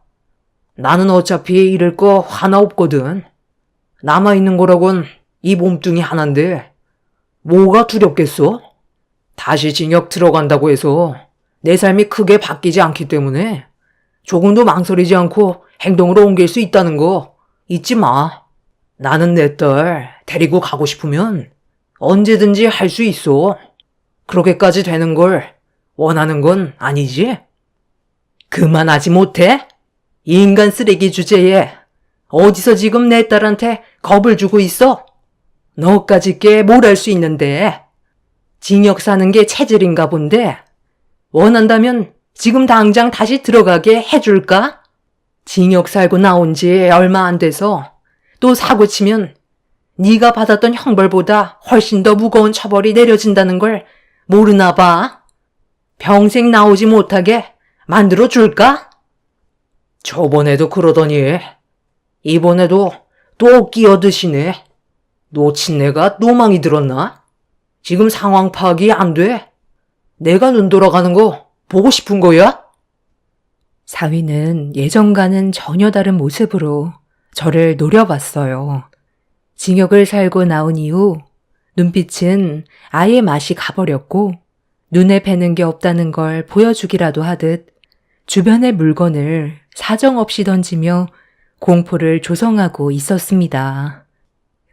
Speaker 2: 나는 어차피 잃을 거 하나 없거든. 남아있는 거라곤 이 몸뚱이 하나인데 뭐가 두렵겠어? 다시 징역 들어간다고 해서 내 삶이 크게 바뀌지 않기 때문에 조금도 망설이지 않고 행동으로 옮길 수 있다는 거 잊지 마. 나는 내 딸 데리고 가고 싶으면 언제든지 할 수 있어. 그렇게까지 되는 걸 원하는 건 아니지? 그만하지 못해? 이 인간 쓰레기 주제에 어디서 지금 내 딸한테 겁을 주고 있어? 너까지 게 뭘 할 수 있는데? 징역 사는 게 체질인가 본데 원한다면 지금 당장 다시 들어가게 해줄까? 징역 살고 나온 지 얼마 안 돼서 또 사고 치면 네가 받았던 형벌보다 훨씬 더 무거운 처벌이 내려진다는 걸 모르나 봐. 평생 나오지 못하게 만들어 줄까? 저번에도 그러더니 이번에도 또 끼어드시네. 놓친 내가 노망이 들었나? 지금 상황 파악이 안 돼? 내가 눈 돌아가는 거 보고 싶은 거야?
Speaker 1: 사위는 예전과는 전혀 다른 모습으로 저를 노려봤어요. 징역을 살고 나온 이후 눈빛은 아예 맛이 가버렸고 눈에 뵈는 게 없다는 걸 보여주기라도 하듯 주변의 물건을 사정없이 던지며 공포를 조성하고 있었습니다.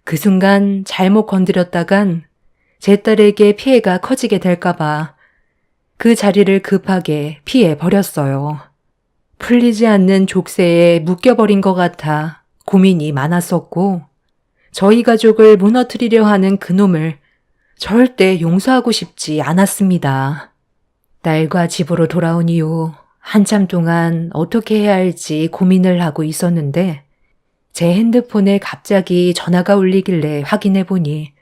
Speaker 1: 그 순간 잘못 건드렸다간 제 딸에게 피해가 커지게 될까봐 그 자리를 급하게 피해버렸어요. 풀리지 않는 족쇄에 묶여버린 것 같아 고민이 많았었고 저희 가족을 무너뜨리려 하는 그놈을 절대 용서하고 싶지 않았습니다. 딸과 집으로 돌아온 이후 한참 동안 어떻게 해야 할지 고민을 하고 있었는데 제 핸드폰에 갑자기 전화가 울리길래 확인해 보니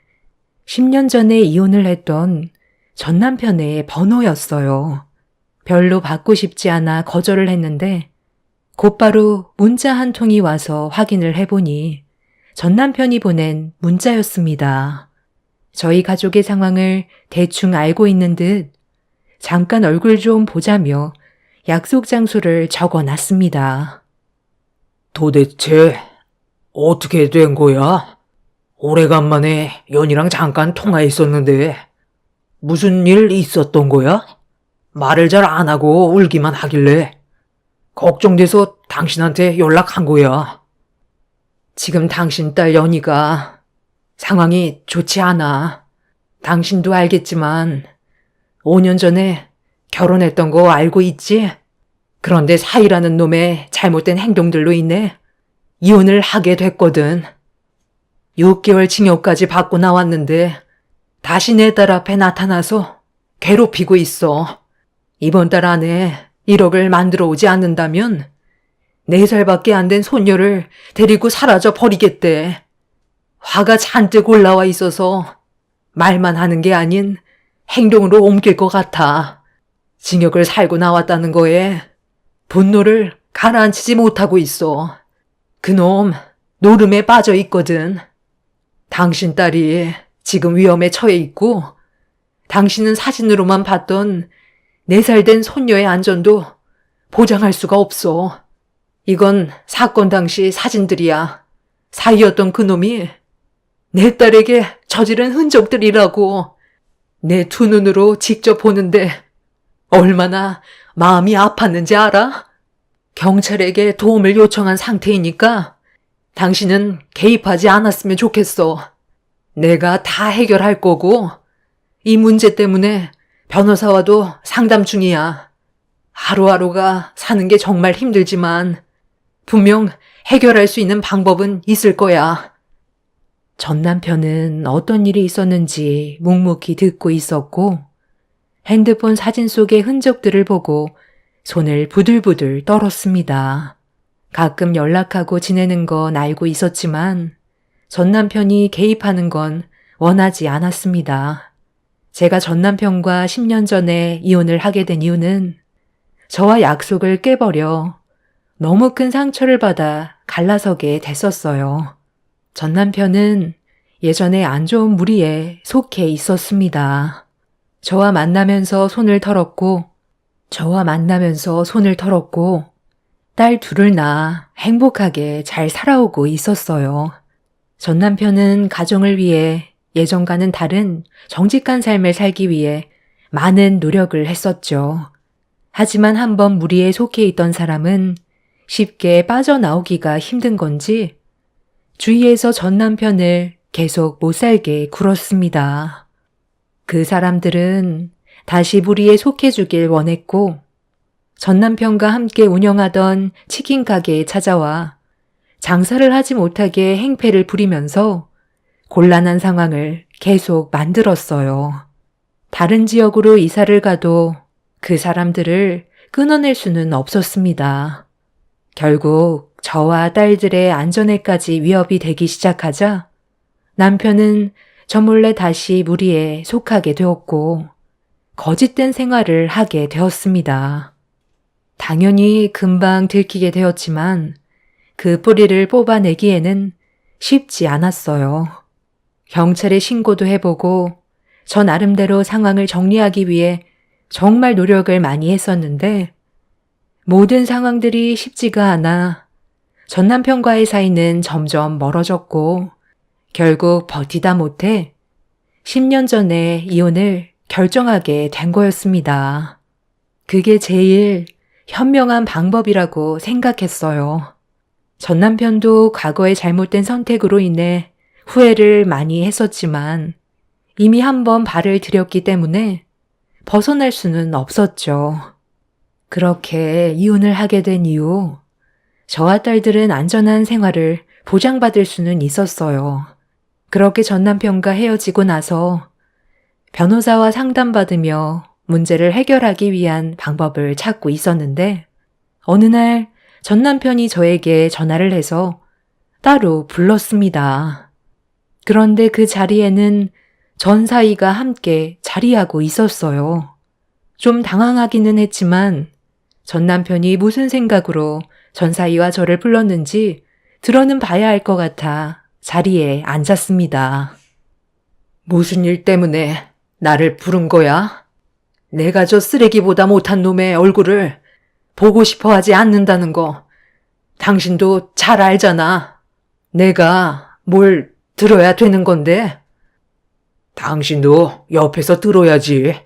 Speaker 1: 10년 전에 이혼을 했던 전 남편의 번호였어요. 별로 받고 싶지 않아 거절을 했는데 곧바로 문자 한 통이 와서 확인을 해보니 전 남편이 보낸 문자였습니다. 저희 가족의 상황을 대충 알고 있는 듯 잠깐 얼굴 좀 보자며 약속 장소를 적어놨습니다.
Speaker 2: 도대체 어떻게 된 거야? 오래간만에 연이랑 잠깐 통화했었는데 무슨 일 있었던 거야? 말을 잘 안 하고 울기만 하길래 걱정돼서 당신한테 연락한 거야.
Speaker 1: 지금 당신 딸 연희가 상황이 좋지 않아. 당신도 알겠지만 5년 전에 결혼했던 거 알고 있지? 그런데 사이라는 놈의 잘못된 행동들로 인해 이혼을 하게 됐거든. 6개월 징역까지 받고 나왔는데 다시 내 딸 앞에 나타나서 괴롭히고 있어. 이번 달 안에 1억을 만들어 오지 않는다면 4살밖에 안 된 손녀를 데리고 사라져 버리겠대. 화가 잔뜩 올라와 있어서 말만 하는 게 아닌 행동으로 옮길 것 같아. 징역을 살고 나왔다는 거에 분노를 가라앉히지 못하고 있어. 그놈 노름에 빠져 있거든. 당신 딸이 지금 위험에 처해 있고 당신은 사진으로만 봤던 4살 된 손녀의 안전도 보장할 수가 없어. 이건 사건 당시 사진들이야. 사이였던 그놈이 내 딸에게 저지른 흔적들이라고. 내 두 눈으로 직접 보는데 얼마나 마음이 아팠는지 알아? 경찰에게 도움을 요청한 상태이니까 당신은 개입하지 않았으면 좋겠어. 내가 다 해결할 거고 이 문제 때문에 변호사와도 상담 중이야. 하루하루가 사는 게 정말 힘들지만 분명 해결할 수 있는 방법은 있을 거야. 전 남편은 어떤 일이 있었는지 묵묵히 듣고 있었고 핸드폰 사진 속의 흔적들을 보고 손을 부들부들 떨었습니다. 가끔 연락하고 지내는 건 알고 있었지만 전 남편이 개입하는 건 원하지 않았습니다. 제가 전 남편과 10년 전에 이혼을 하게 된 이유는 저와 약속을 깨버려 너무 큰 상처를 받아 갈라서게 됐었어요. 전 남편은 예전에 안 좋은 무리에 속해 있었습니다. 저와 만나면서 손을 털었고 딸 둘을 낳아 행복하게 잘 살아오고 있었어요. 전 남편은 가정을 위해 예전과는 다른 정직한 삶을 살기 위해 많은 노력을 했었죠. 하지만 한번 무리에 속해 있던 사람은 쉽게 빠져나오기가 힘든 건지 주위에서 전 남편을 계속 못 살게 굴었습니다. 그 사람들은 다시 무리에 속해주길 원했고 전 남편과 함께 운영하던 치킨 가게에 찾아와 장사를 하지 못하게 행패를 부리면서 곤란한 상황을 계속 만들었어요. 다른 지역으로 이사를 가도 그 사람들을 끊어낼 수는 없었습니다. 결국 저와 딸들의 안전에까지 위협이 되기 시작하자 남편은 저 몰래 다시 무리에 속하게 되었고 거짓된 생활을 하게 되었습니다. 당연히 금방 들키게 되었지만 그 뿌리를 뽑아내기에는 쉽지 않았어요. 경찰에 신고도 해보고 저 나름대로 상황을 정리하기 위해 정말 노력을 많이 했었는데 모든 상황들이 쉽지가 않아 전 남편과의 사이는 점점 멀어졌고 결국 버티다 못해 10년 전에 이혼을 결정하게 된 거였습니다. 그게 제일 현명한 방법이라고 생각했어요. 전 남편도 과거의 잘못된 선택으로 인해 후회를 많이 했었지만 이미 한번 발을 들였기 때문에 벗어날 수는 없었죠. 그렇게 이혼을 하게 된 이후 저와 딸들은 안전한 생활을 보장받을 수는 있었어요. 그렇게 전 남편과 헤어지고 나서 변호사와 상담받으며 문제를 해결하기 위한 방법을 찾고 있었는데 어느 날 전 남편이 저에게 전화를 해서 따로 불렀습니다. 그런데 그 자리에는 전 사이가 함께 자리하고 있었어요. 좀 당황하기는 했지만 전 남편이 무슨 생각으로 전 사이와 저를 불렀는지 들어는 봐야 할 것 같아 자리에 앉았습니다. 무슨 일 때문에 나를 부른 거야? 내가 저 쓰레기보다 못한 놈의 얼굴을 보고 싶어 하지 않는다는 거 당신도 잘 알잖아. 내가 뭘 들어야 되는 건데? 당신도 옆에서 들어야지.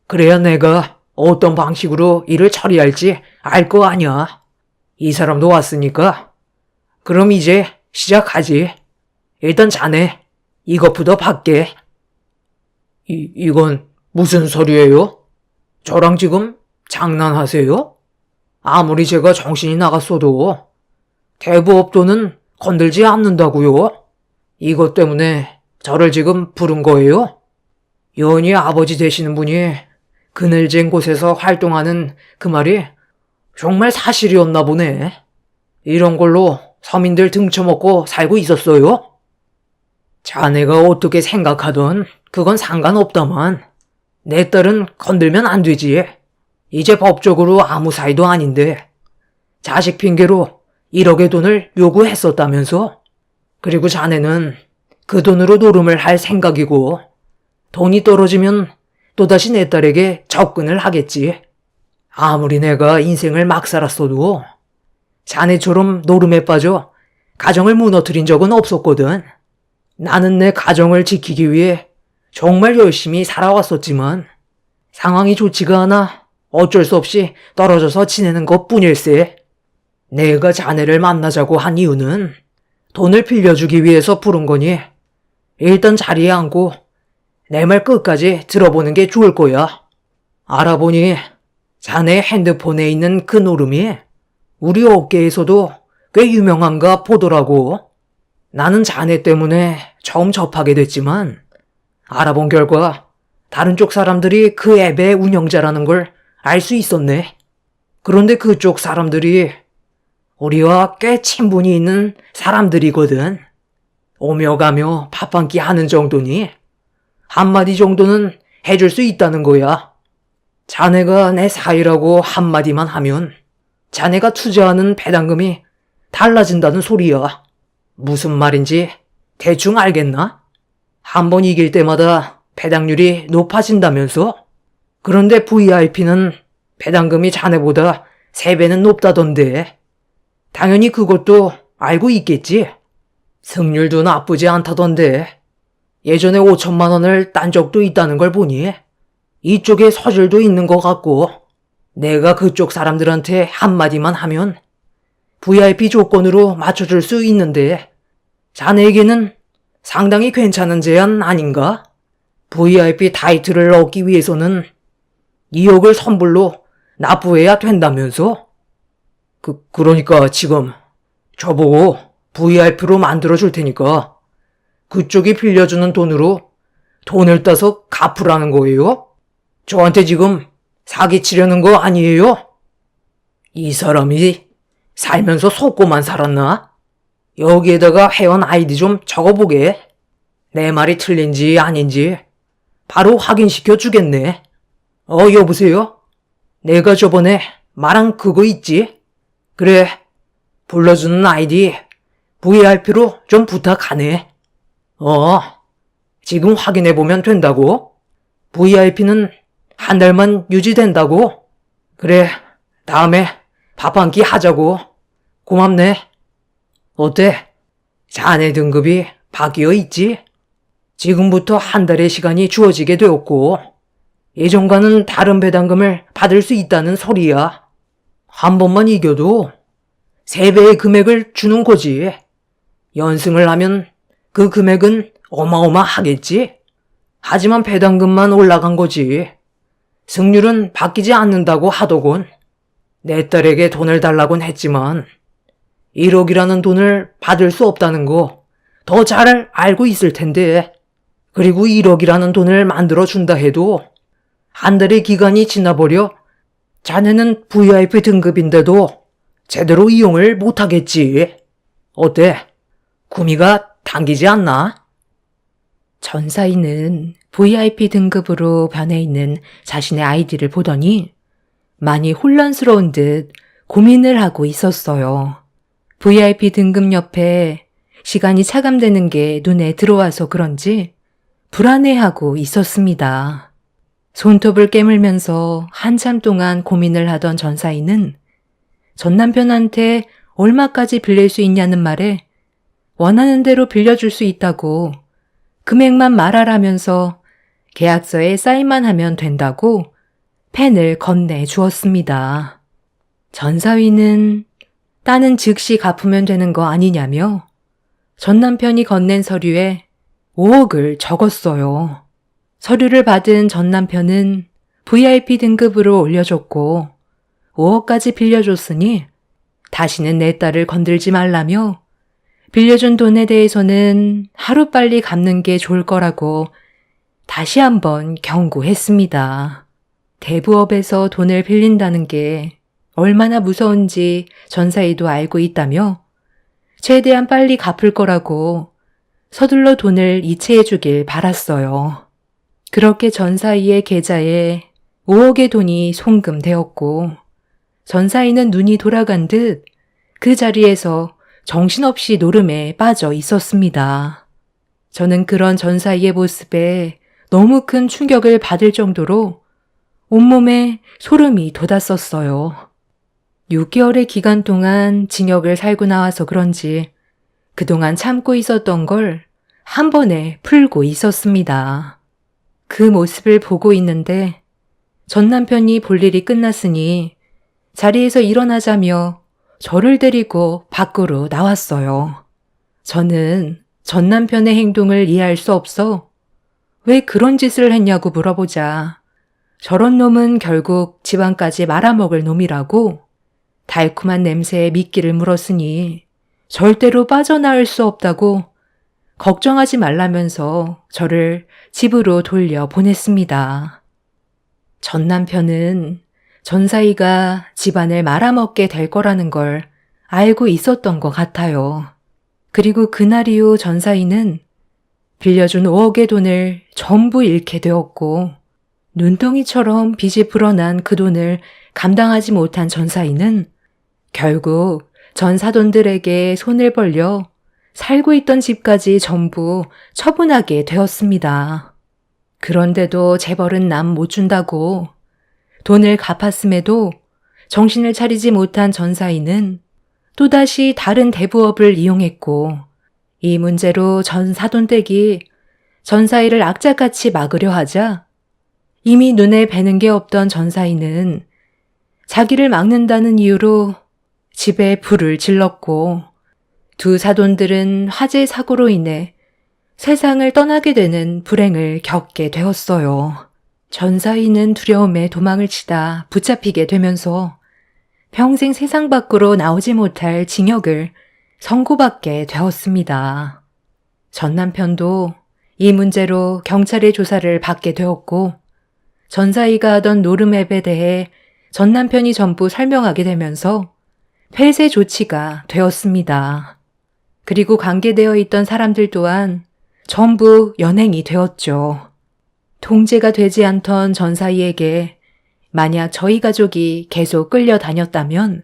Speaker 1: 그래야 내가 어떤 방식으로 일을 처리할지 알 거 아니야. 이 사람도 왔으니까. 그럼 이제 시작하지. 일단 자네 이것부터 받게. 이건 무슨 소리예요? 저랑 지금 장난하세요? 아무리 제가 정신이 나갔어도
Speaker 2: 대부업 돈은 건들지 않는다고요? 이것 때문에 저를 지금 부른 거예요? 연희 아버지 되시는 분이 그늘진 곳에서 활동하는 그 말이 정말 사실이었나 보네. 이런 걸로 서민들 등쳐먹고 살고 있었어요? 자네가 어떻게 생각하던 그건 상관없다만 내 딸은 건들면 안 되지. 이제 법적으로 아무 사이도 아닌데 자식 핑계로 1억의 돈을 요구했었다면서? 그리고 자네는 그 돈으로 노름을 할 생각이고 돈이 떨어지면 또다시 내 딸에게 접근을 하겠지. 아무리 내가 인생을 막 살았어도 자네처럼 노름에 빠져 가정을 무너뜨린 적은 없었거든. 나는 내 가정을 지키기 위해 정말 열심히 살아왔었지만 상황이 좋지가 않아 어쩔 수 없이 떨어져서 지내는 것 뿐일세. 내가 자네를 만나자고 한 이유는 돈을 빌려주기 위해서 부른 거니 일단 자리에 앉고 내 말 끝까지 들어보는 게 좋을 거야. 알아보니 자네 핸드폰에 있는 그 노름이 우리 업계에서도 꽤 유명한가 보더라고. 나는 자네 때문에 처음 접하게 됐지만 알아본 결과 다른 쪽 사람들이 그 앱의 운영자라는 걸 알 수 있었네. 그런데 그쪽 사람들이 우리와 꽤 친분이 있는 사람들이거든. 오며 가며 밥 한 끼 하는 정도니 한마디 정도는 해줄 수 있다는 거야. 자네가 내 사이라고 한마디만 하면 자네가 투자하는 배당금이 달라진다는 소리야. 무슨 말인지 대충 알겠나? 한 번 이길 때마다 배당률이 높아진다면서? 그런데 VIP는 배당금이 자네보다 3배는 높다던데. 당연히 그것도 알고 있겠지? 승률도 나쁘지 않다던데. 예전에 5천만 원을 딴 적도 있다는 걸 보니 이쪽에 서질도 있는 것 같고 내가 그쪽 사람들한테 한마디만 하면 VIP 조건으로 맞춰줄 수 있는데 자네에게는 상당히 괜찮은 제안 아닌가? VIP 타이틀을 얻기 위해서는 2억을 선불로 납부해야 된다면서? 그러니까 지금 저보고 VIP로 만들어줄 테니까 그쪽이 빌려주는 돈으로 돈을 따서 갚으라는 거예요? 저한테 지금 사기치려는 거 아니에요? 이 사람이 살면서 속고만 살았나? 여기에다가 회원 아이디 좀 적어보게. 내 말이 틀린지 아닌지 바로 확인시켜 주겠네. 여보세요? 내가 저번에 말한 그거 있지? 그래, 불러주는 아이디 VIP로 좀 부탁하네. 지금 확인해보면 된다고? VIP는 한 달만 유지된다고? 그래, 다음에 밥 한 끼 하자고. 고맙네. 어때? 자네 등급이 바뀌어 있지? 지금부터 한 달의 시간이 주어지게 되었고 예전과는 다른 배당금을 받을 수 있다는 소리야. 한 번만 이겨도 3배의 금액을 주는 거지. 연승을 하면 그 금액은 어마어마하겠지? 하지만 배당금만 올라간 거지. 승률은 바뀌지 않는다고 하더군. 내 딸에게 돈을 달라곤 했지만 1억이라는 돈을 받을 수 없다는 거 더 잘 알고 있을 텐데. 그리고 1억이라는 돈을 만들어준다 해도 한 달의 기간이 지나버려 자네는 VIP 등급인데도 제대로 이용을 못하겠지. 어때? 구미가 당기지 않나?
Speaker 1: 전사인은 VIP 등급으로 변해 있는 자신의 아이디를 보더니 많이 혼란스러운 듯 고민을 하고 있었어요. VIP 등급 옆에 시간이 차감되는 게 눈에 들어와서 그런지 불안해하고 있었습니다. 손톱을 깨물면서 한참 동안 고민을 하던 전사인은 전 남편한테 얼마까지 빌릴 수 있냐는 말에 원하는 대로 빌려줄 수 있다고 금액만 말하라면서 계약서에 사인만 하면 된다고 펜을 건네주었습니다. 전사위는 따는 즉시 갚으면 되는 거 아니냐며 전 남편이 건넨 서류에 5억을 적었어요. 서류를 받은 전 남편은 VIP 등급으로 올려줬고 5억까지 빌려줬으니 다시는 내 딸을 건들지 말라며 빌려준 돈에 대해서는 하루빨리 갚는 게 좋을 거라고 다시 한번 경고했습니다. 대부업에서 돈을 빌린다는 게 얼마나 무서운지 전사이도 알고 있다며 최대한 빨리 갚을 거라고 서둘러 돈을 이체해 주길 바랐어요. 그렇게 전사이의 계좌에 5억의 돈이 송금되었고 전사이는 눈이 돌아간 듯 그 자리에서 정신없이 노름에 빠져 있었습니다. 저는 그런 전사이의 모습에 너무 큰 충격을 받을 정도로 온몸에 소름이 돋았었어요. 6개월의 기간 동안 징역을 살고 나와서 그런지 그동안 참고 있었던 걸 한 번에 풀고 있었습니다. 그 모습을 보고 있는데 전 남편이 볼 일이 끝났으니 자리에서 일어나자며 저를 데리고 밖으로 나왔어요. 저는 전 남편의 행동을 이해할 수 없어 왜 그런 짓을 했냐고 물어보자 저런 놈은 결국 집안까지 말아먹을 놈이라고 달콤한 냄새에 미끼를 물었으니 절대로 빠져나올 수 없다고 걱정하지 말라면서 저를 집으로 돌려 보냈습니다. 전 남편은 전사이가 집안을 말아먹게 될 거라는 걸 알고 있었던 것 같아요. 그리고 그날 이후 전사이는 빌려준 5억의 돈을 전부 잃게 되었고 눈덩이처럼 빚이 불어난 그 돈을 감당하지 못한 전사이는 결국 전 사돈들에게 손을 벌려 살고 있던 집까지 전부 처분하게 되었습니다. 그런데도 재벌은 남 못 준다고 돈을 갚았음에도 정신을 차리지 못한 전사이는 또다시 다른 대부업을 이용했고 이 문제로 전 사돈댁이 전사이를 악착같이 막으려 하자 이미 눈에 뵈는 게 없던 전사이는 자기를 막는다는 이유로 집에 불을 질렀고 두 사돈들은 화재 사고로 인해 세상을 떠나게 되는 불행을 겪게 되었어요. 전사이는 두려움에 도망을 치다 붙잡히게 되면서 평생 세상 밖으로 나오지 못할 징역을 선고받게 되었습니다. 전 남편도 이 문제로 경찰의 조사를 받게 되었고 전사이가 하던 노름앱에 대해 전 남편이 전부 설명하게 되면서 폐쇄 조치가 되었습니다. 그리고 관계되어 있던 사람들 또한 전부 연행이 되었죠. 통제가 되지 않던 전사이에게 만약 저희 가족이 계속 끌려다녔다면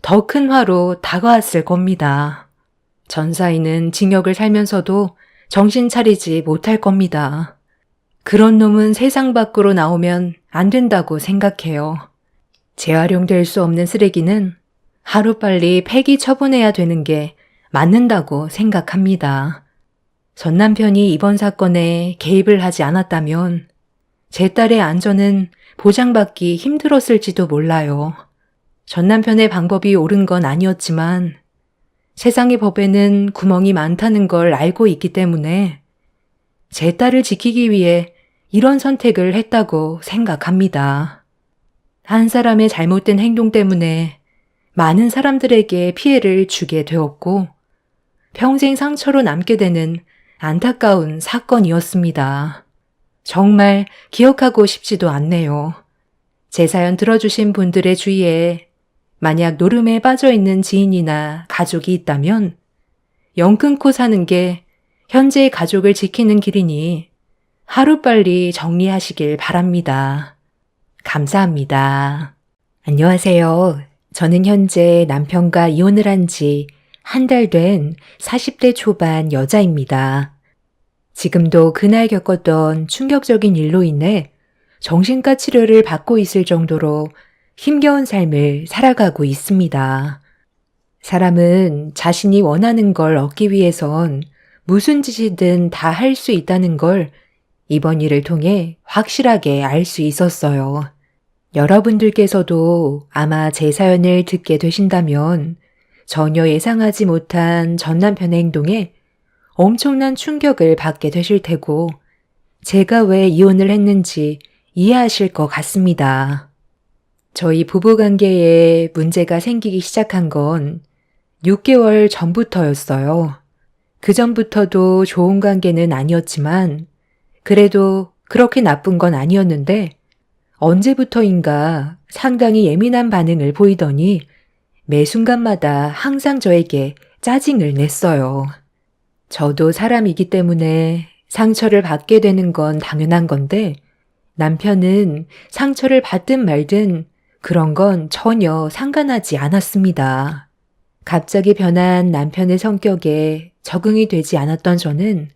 Speaker 1: 더 큰 화로 다가왔을 겁니다. 전사이는 징역을 살면서도 정신 차리지 못할 겁니다. 그런 놈은 세상 밖으로 나오면 안 된다고 생각해요. 재활용될 수 없는 쓰레기는 하루빨리 폐기 처분해야 되는 게 맞는다고 생각합니다. 전 남편이 이번 사건에 개입을 하지 않았다면 제 딸의 안전은 보장받기 힘들었을지도 몰라요. 전 남편의 방법이 옳은 건 아니었지만 세상의 법에는 구멍이 많다는 걸 알고 있기 때문에 제 딸을 지키기 위해 이런 선택을 했다고 생각합니다. 한 사람의 잘못된 행동 때문에 많은 사람들에게 피해를 주게 되었고 평생 상처로 남게 되는 안타까운 사건이었습니다. 정말 기억하고 싶지도 않네요. 제 사연 들어주신 분들의 주위에 만약 노름에 빠져있는 지인이나 가족이 있다면 영 끊고 사는 게 현재의 가족을 지키는 길이니 하루빨리 정리하시길 바랍니다. 감사합니다. 안녕하세요. 저는 현재 남편과 이혼을 한 지 한 달 된 40대 초반 여자입니다. 지금도 그날 겪었던 충격적인 일로 인해 정신과 치료를 받고 있을 정도로 힘겨운 삶을 살아가고 있습니다. 사람은 자신이 원하는 걸 얻기 위해선 무슨 짓이든 다 할 수 있다는 걸 이번 일을 통해 확실하게 알 수 있었어요. 여러분들께서도 아마 제 사연을 듣게 되신다면 전혀 예상하지 못한 전 남편의 행동에 엄청난 충격을 받게 되실 테고 제가 왜 이혼을 했는지 이해하실 것 같습니다. 저희 부부관계에 문제가 생기기 시작한 건 6개월 전부터였어요. 그 전부터도 좋은 관계는 아니었지만 그래도 그렇게 나쁜 건 아니었는데 언제부터인가 상당히 예민한 반응을 보이더니 매 순간마다 항상 저에게 짜증을 냈어요. 저도 사람이기 때문에 상처를 받게 되는 건 당연한 건데 남편은 상처를 받든 말든 그런 건 전혀 상관하지 않았습니다. 갑자기 변한 남편의 성격에 적응이 되지 않았던 저는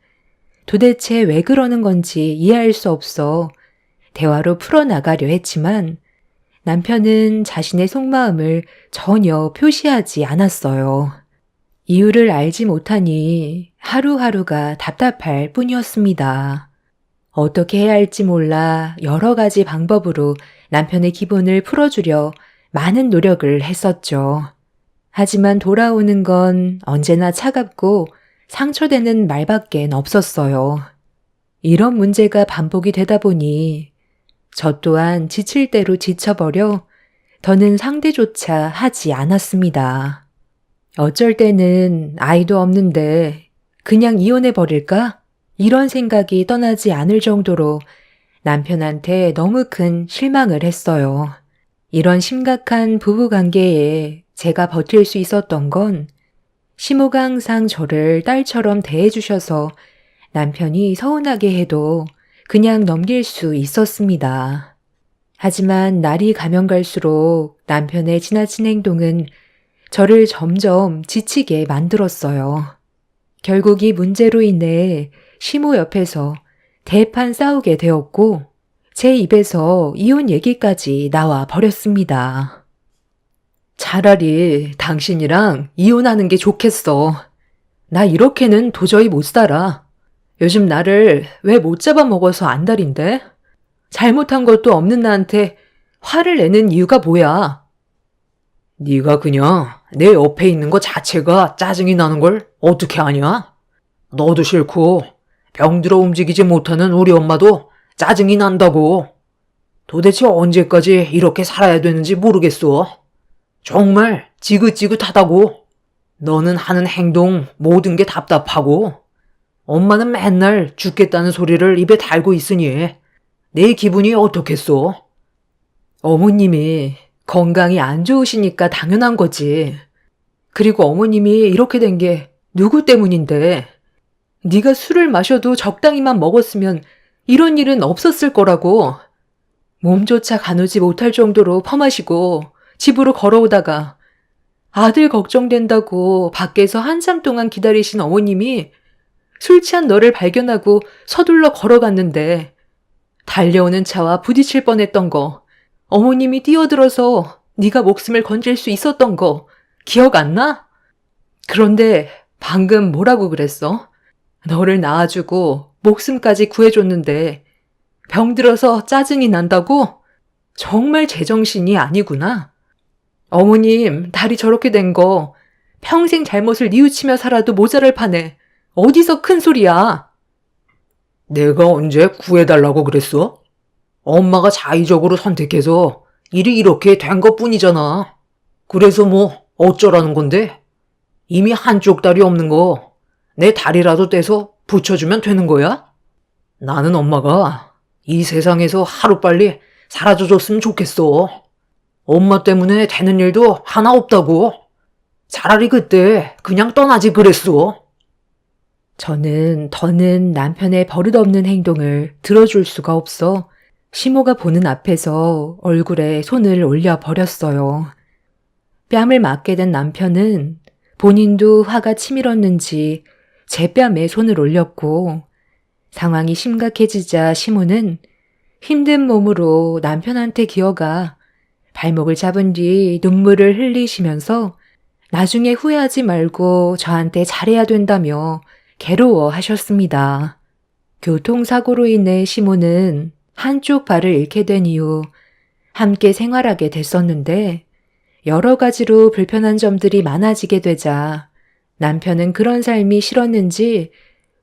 Speaker 1: 도대체 왜 그러는 건지 이해할 수 없어 대화로 풀어나가려 했지만 남편은 자신의 속마음을 전혀 표시하지 않았어요. 이유를 알지 못하니 하루하루가 답답할 뿐이었습니다. 어떻게 해야 할지 몰라 여러 가지 방법으로 남편의 기분을 풀어주려 많은 노력을 했었죠. 하지만 돌아오는 건 언제나 차갑고 상처되는 말밖엔 없었어요. 이런 문제가 반복이 되다 보니 저 또한 지칠 대로 지쳐버려 더는 상대조차 하지 않았습니다. 어쩔 때는 아이도 없는데 그냥 이혼해버릴까? 이런 생각이 떠나지 않을 정도로 남편한테 너무 큰 실망을 했어요. 이런 심각한 부부관계에 제가 버틸 수 있었던 건 시모가 항상 저를 딸처럼 대해주셔서 남편이 서운하게 해도 그냥 넘길 수 있었습니다. 하지만 날이 가면 갈수록 남편의 지나친 행동은 저를 점점 지치게 만들었어요. 결국 이 문제로 인해 시모 옆에서 대판 싸우게 되었고 제 입에서 이혼 얘기까지 나와 버렸습니다. 차라리 당신이랑 이혼하는 게 좋겠어. 나 이렇게는 도저히 못 살아. 요즘 나를 왜 못 잡아먹어서 안달인데? 잘못한 것도 없는 나한테 화를 내는 이유가 뭐야?
Speaker 2: 네가 그냥 내 옆에 있는 거 자체가 짜증이 나는 걸 어떻게 아냐? 너도 싫고 병들어 움직이지 못하는 우리 엄마도 짜증이 난다고. 도대체 언제까지 이렇게 살아야 되는지 모르겠어. 정말 지긋지긋하다고. 너는 하는 행동 모든 게 답답하고 엄마는 맨날 죽겠다는 소리를 입에 달고 있으니 내 기분이 어떻겠어?
Speaker 1: 어머님이 건강이 안 좋으시니까 당연한 거지. 그리고 어머님이 이렇게 된 게 누구 때문인데? 네가 술을 마셔도 적당히만 먹었으면 이런 일은 없었을 거라고. 몸조차 가누지 못할 정도로 퍼마시고 집으로 걸어오다가 아들 걱정된다고 밖에서 한참 동안 기다리신 어머님이 술 취한 너를 발견하고 서둘러 걸어갔는데 달려오는 차와 부딪힐 뻔했던 거, 어머님이 뛰어들어서 네가 목숨을 건질 수 있었던 거 기억 안 나? 그런데 방금 뭐라고 그랬어? 너를 낳아주고 목숨까지 구해줬는데 병들어서 짜증이 난다고? 정말 제정신이 아니구나. 어머님 다리 저렇게 된 거 평생 잘못을 뉘우치며 살아도 모자랄 판에 어디서 큰 소리야.
Speaker 2: 내가 언제 구해달라고 그랬어? 엄마가 자의적으로 선택해서 일이 이렇게 된 것뿐이잖아. 그래서 뭐 어쩌라는 건데? 이미 한쪽 다리 없는 거 내 다리라도 떼서 붙여주면 되는 거야? 나는 엄마가 이 세상에서 하루빨리 사라져줬으면 좋겠어. 엄마 때문에 되는 일도 하나 없다고. 차라리 그때 그냥 떠나지 그랬어.
Speaker 1: 저는 더는 남편의 버릇없는 행동을 들어줄 수가 없어 시모가 보는 앞에서 얼굴에 손을 올려 버렸어요. 뺨을 맞게 된 남편은 본인도 화가 치밀었는지 제 뺨에 손을 올렸고 상황이 심각해지자 시모는 힘든 몸으로 남편한테 기어가 발목을 잡은 뒤 눈물을 흘리시면서 나중에 후회하지 말고 저한테 잘해야 된다며 괴로워하셨습니다. 교통사고로 인해 시모는 한쪽 발을 잃게 된 이후 함께 생활하게 됐었는데 여러 가지로 불편한 점들이 많아지게 되자 남편은 그런 삶이 싫었는지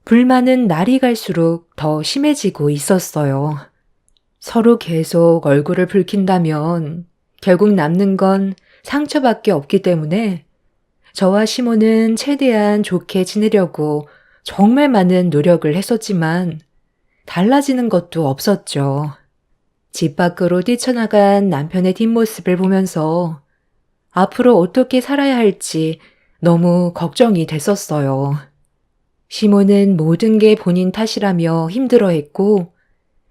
Speaker 1: 불만은 날이 갈수록 더 심해지고 있었어요. 서로 계속 얼굴을 붉힌다면 결국 남는 건 상처밖에 없기 때문에 저와 시모는 최대한 좋게 지내려고 정말 많은 노력을 했었지만 달라지는 것도 없었죠. 집 밖으로 뛰쳐나간 남편의 뒷모습을 보면서 앞으로 어떻게 살아야 할지 너무 걱정이 됐었어요. 시모는 모든 게 본인 탓이라며 힘들어했고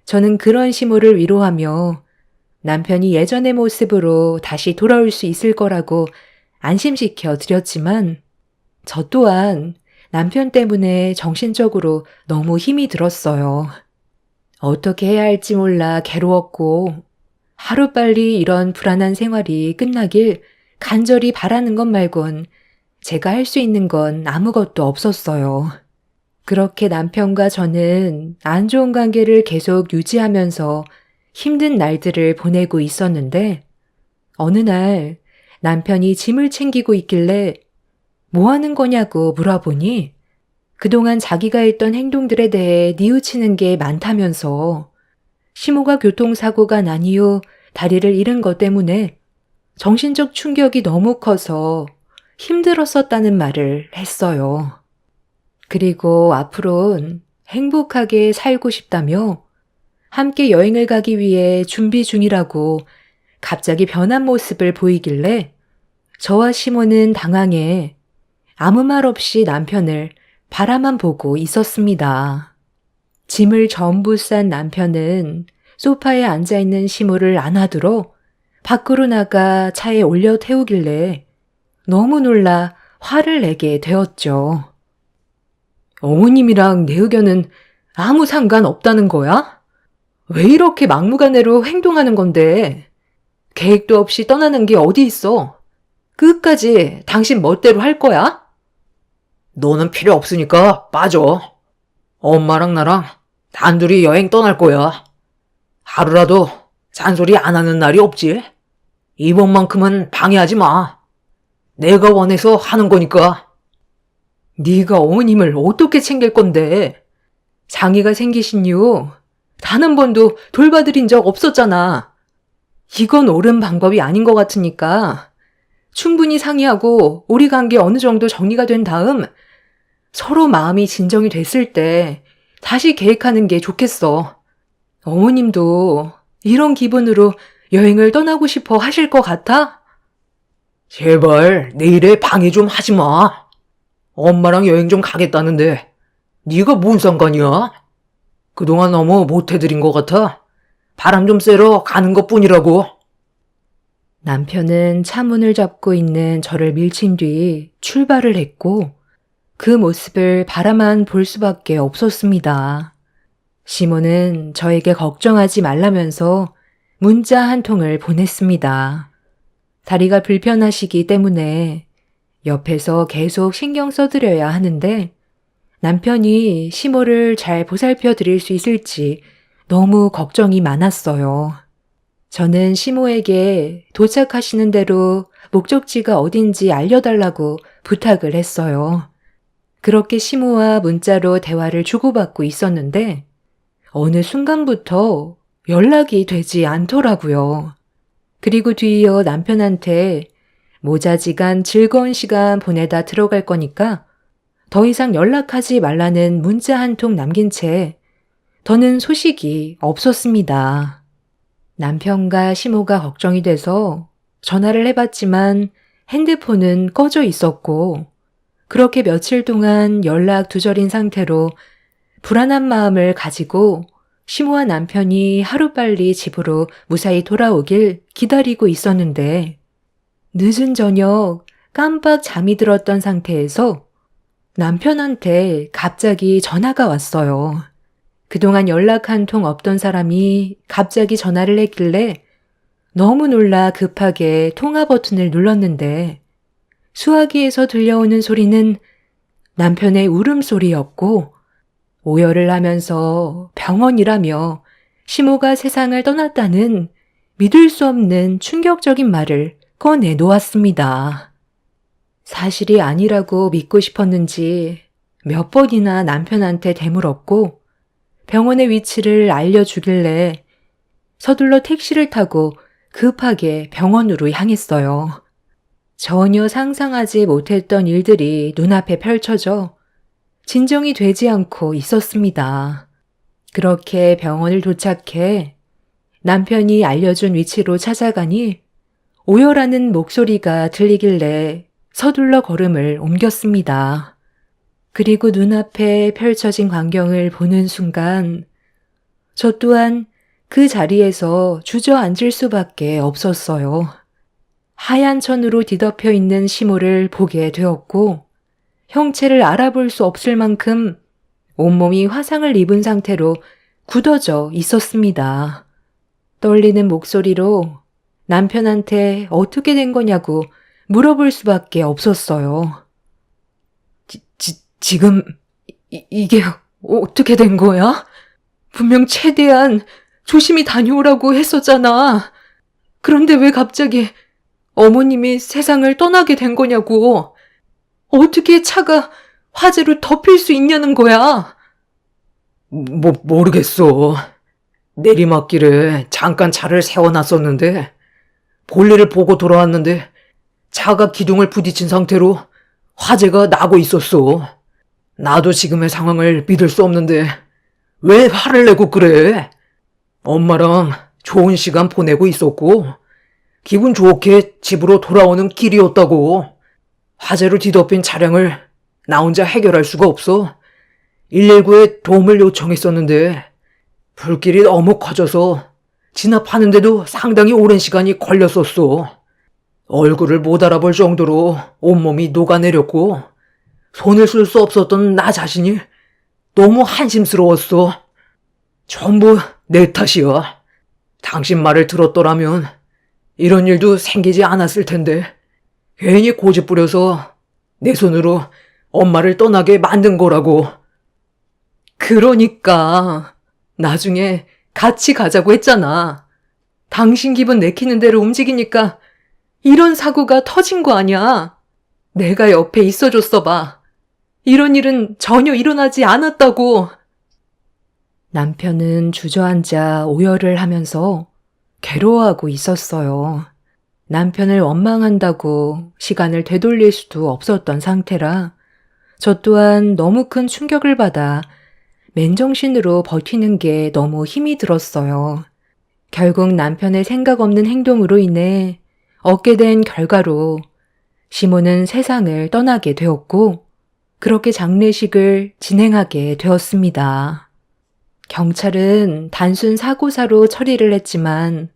Speaker 1: 저는 그런 시모를 위로하며 남편이 예전의 모습으로 다시 돌아올 수 있을 거라고 안심시켜 드렸지만 저 또한 남편 때문에 정신적으로 너무 힘이 들었어요. 어떻게 해야 할지 몰라 괴로웠고 하루빨리 이런 불안한 생활이 끝나길 간절히 바라는 것 말곤 제가 할 수 있는 건 아무것도 없었어요. 그렇게 남편과 저는 안 좋은 관계를 계속 유지하면서 힘든 날들을 보내고 있었는데 어느 날 남편이 짐을 챙기고 있길래 뭐 하는 거냐고 물어보니 그동안 자기가 했던 행동들에 대해 뉘우치는 게 많다면서 시모가 교통사고가 난 이후 다리를 잃은 것 때문에 정신적 충격이 너무 커서 힘들었었다는 말을 했어요. 그리고 앞으론 행복하게 살고 싶다며 함께 여행을 가기 위해 준비 중이라고 갑자기 변한 모습을 보이길래 저와 시모는 당황해 아무 말 없이 남편을 바라만 보고 있었습니다. 짐을 전부 싼 남편은 소파에 앉아있는 시모를 안아들어 밖으로 나가 차에 올려 태우길래 너무 놀라 화를 내게 되었죠. 어머님이랑 내 의견은 아무 상관없다는 거야? 왜 이렇게 막무가내로 행동하는 건데? 계획도 없이 떠나는 게 어디 있어? 끝까지 당신 멋대로 할 거야?
Speaker 2: 너는 필요 없으니까 빠져. 엄마랑 나랑 단둘이 여행 떠날 거야. 하루라도 잔소리 안 하는 날이 없지? 이번만큼은 방해하지 마. 내가 원해서 하는 거니까.
Speaker 1: 네가 어머님을 어떻게 챙길 건데? 장애가 생기신 이후 단 한 번도 돌봐드린 적 없었잖아. 이건 옳은 방법이 아닌 것 같으니까 충분히 상의하고 우리 관계 어느 정도 정리가 된 다음 서로 마음이 진정이 됐을 때 다시 계획하는 게 좋겠어. 어머님도 이런 기분으로 여행을 떠나고 싶어 하실 것 같아?
Speaker 2: 제발 내일에 방해 좀 하지 마. 엄마랑 여행 좀 가겠다는데 네가 뭔 상관이야? 그동안 너무 못해드린 것 같아. 바람 좀 쐬러 가는 것뿐이라고.
Speaker 1: 남편은 차문을 잡고 있는 저를 밀친 뒤 출발을 했고 그 모습을 바라만 볼 수밖에 없었습니다. 시모는 저에게 걱정하지 말라면서 문자 한 통을 보냈습니다. 다리가 불편하시기 때문에 옆에서 계속 신경 써드려야 하는데 남편이 시모를 잘 보살펴 드릴 수 있을지 너무 걱정이 많았어요. 저는 시모에게 도착하시는 대로 목적지가 어딘지 알려달라고 부탁을 했어요. 그렇게 시모와 문자로 대화를 주고받고 있었는데 어느 순간부터 연락이 되지 않더라고요. 그리고 뒤이어 남편한테 모자지간 즐거운 시간 보내다 들어갈 거니까 더 이상 연락하지 말라는 문자 한 통 남긴 채 더는 소식이 없었습니다. 남편과 시모가 걱정이 돼서 전화를 해봤지만 핸드폰은 꺼져 있었고 그렇게 며칠 동안 연락 두절인 상태로 불안한 마음을 가지고 시모와 남편이 하루빨리 집으로 무사히 돌아오길 기다리고 있었는데 늦은 저녁 깜빡 잠이 들었던 상태에서 남편한테 갑자기 전화가 왔어요. 그동안 연락 한 통 없던 사람이 갑자기 전화를 했길래 너무 놀라 급하게 통화 버튼을 눌렀는데 수화기에서 들려오는 소리는 남편의 울음소리였고 오열을 하면서 병원이라며 시모가 세상을 떠났다는 믿을 수 없는 충격적인 말을 꺼내 놓았습니다. 사실이 아니라고 믿고 싶었는지 몇 번이나 남편한테 되물었고 병원의 위치를 알려주길래 서둘러 택시를 타고 급하게 병원으로 향했어요. 전혀 상상하지 못했던 일들이 눈앞에 펼쳐져 진정이 되지 않고 있었습니다. 그렇게 병원을 도착해 남편이 알려준 위치로 찾아가니 오열하는 목소리가 들리길래 서둘러 걸음을 옮겼습니다. 그리고 눈앞에 펼쳐진 광경을 보는 순간 저 또한 그 자리에서 주저앉을 수밖에 없었어요. 하얀 천으로 뒤덮여 있는 시모를 보게 되었고 형체를 알아볼 수 없을 만큼 온몸이 화상을 입은 상태로 굳어져 있었습니다. 떨리는 목소리로 남편한테 어떻게 된 거냐고 물어볼 수밖에 없었어요. 지금 이게 어떻게 된 거야? 분명 최대한 조심히 다녀오라고 했었잖아. 그런데 왜 갑자기 어머님이 세상을 떠나게 된 거냐고. 어떻게 차가 화재로 덮일 수 있냐는 거야.
Speaker 2: 모르겠어. 내리막길에 잠깐 차를 세워놨었는데 볼일을 보고 돌아왔는데 차가 기둥을 부딪힌 상태로 화재가 나고 있었어. 나도 지금의 상황을 믿을 수 없는데 왜 화를 내고 그래? 엄마랑 좋은 시간 보내고 있었고 기분 좋게 집으로 돌아오는 길이었다고. 화재로 뒤덮인 차량을 나 혼자 해결할 수가 없어. 119에 도움을 요청했었는데 불길이 너무 커져서 진압하는데도 상당히 오랜 시간이 걸렸었어. 얼굴을 못 알아볼 정도로 온몸이 녹아내렸고 손을 쓸 수 없었던 나 자신이 너무 한심스러웠어. 전부 내 탓이야. 당신 말을 들었더라면 이런 일도 생기지 않았을 텐데 괜히 고집 부려서 내 손으로 엄마를 떠나게 만든 거라고.
Speaker 1: 그러니까 나중에 같이 가자고 했잖아. 당신 기분 내키는 대로 움직이니까 이런 사고가 터진 거 아니야. 내가 옆에 있어줬어 봐. 이런 일은 전혀 일어나지 않았다고. 남편은 주저앉아 오열을 하면서 괴로워하고 있었어요. 남편을 원망한다고 시간을 되돌릴 수도 없었던 상태라 저 또한 너무 큰 충격을 받아 맨정신으로 버티는 게 너무 힘이 들었어요. 결국 남편의 생각 없는 행동으로 인해 얻게 된 결과로 시모는 세상을 떠나게 되었고 그렇게 장례식을 진행하게 되었습니다. 경찰은 단순 사고사로 처리를 했지만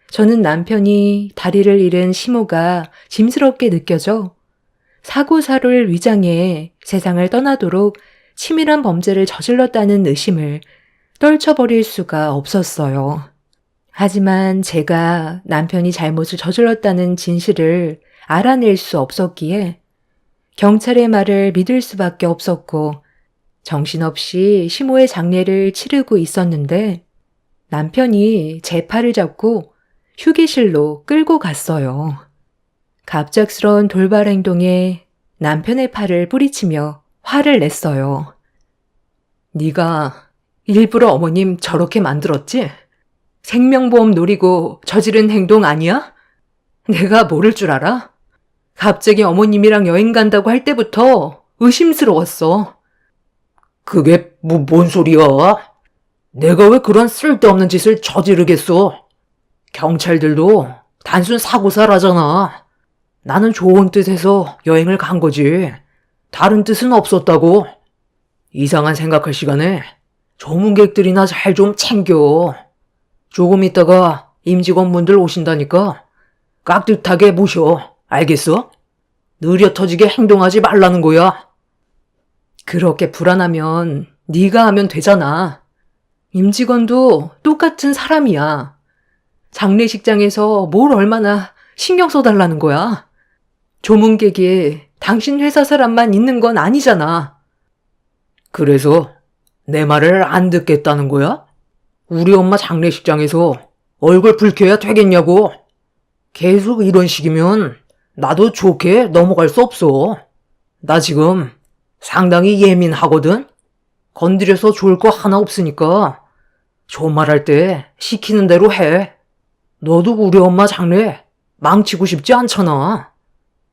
Speaker 1: 저는 남편이 다리를 잃은 시모가 짐스럽게 느껴져 사고사를 위장해 세상을 떠나도록 치밀한 범죄를 저질렀다는 의심을 떨쳐버릴 수가 없었어요. 하지만 제가 남편이 잘못을 저질렀다는 진실을 알아낼 수 없었기에 경찰의 말을 믿을 수밖에 없었고 정신없이 시모의 장례를 치르고 있었는데 남편이 제 팔을 잡고 휴게실로 끌고 갔어요. 갑작스러운 돌발 행동에 남편의 팔을 뿌리치며 화를 냈어요. 네가 일부러 어머님 저렇게 만들었지? 생명보험 노리고 저지른 행동 아니야? 내가 모를 줄 알아? 갑자기 어머님이랑 여행 간다고 할 때부터 의심스러웠어.
Speaker 2: 그게 뭔 소리야? 내가 왜 그런 쓸데없는 짓을 저지르겠어? 경찰들도 단순 사고사라잖아. 나는 좋은 뜻에서 여행을 간 거지. 다른 뜻은 없었다고. 이상한 생각할 시간에 조문객들이나 잘 좀 챙겨. 조금 있다가 임직원분들 오신다니까 깍듯하게 모셔. 알겠어? 느려 터지게 행동하지 말라는 거야.
Speaker 1: 그렇게 불안하면 네가 하면 되잖아. 임직원도 똑같은 사람이야. 장례식장에서 뭘 얼마나 신경 써달라는 거야. 조문객이 당신 회사 사람만 있는 건 아니잖아.
Speaker 2: 그래서 내 말을 안 듣겠다는 거야? 우리 엄마 장례식장에서 얼굴 붉혀야 되겠냐고. 계속 이런 식이면 나도 좋게 넘어갈 수 없어. 나 지금 상당히 예민하거든. 건드려서 좋을 거 하나 없으니까 저 말할 때 시키는 대로 해. 너도 우리 엄마 장래 망치고 싶지 않잖아.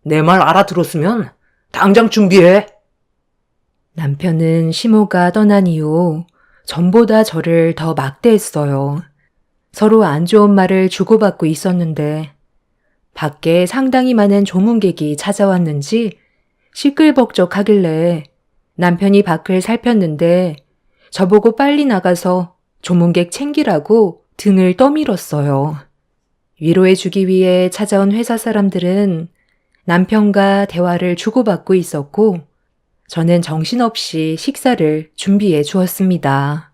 Speaker 2: 내 말 알아들었으면 당장 준비해.
Speaker 1: 남편은 시모가 떠난 이후 전보다 저를 더 막대했어요. 서로 안 좋은 말을 주고받고 있었는데 밖에 상당히 많은 조문객이 찾아왔는지 시끌벅적하길래 남편이 밖을 살폈는데 저보고 빨리 나가서 조문객 챙기라고 등을 떠밀었어요. 위로해주기 위해 찾아온 회사 사람들은 남편과 대화를 주고받고 있었고 저는 정신없이 식사를 준비해 주었습니다.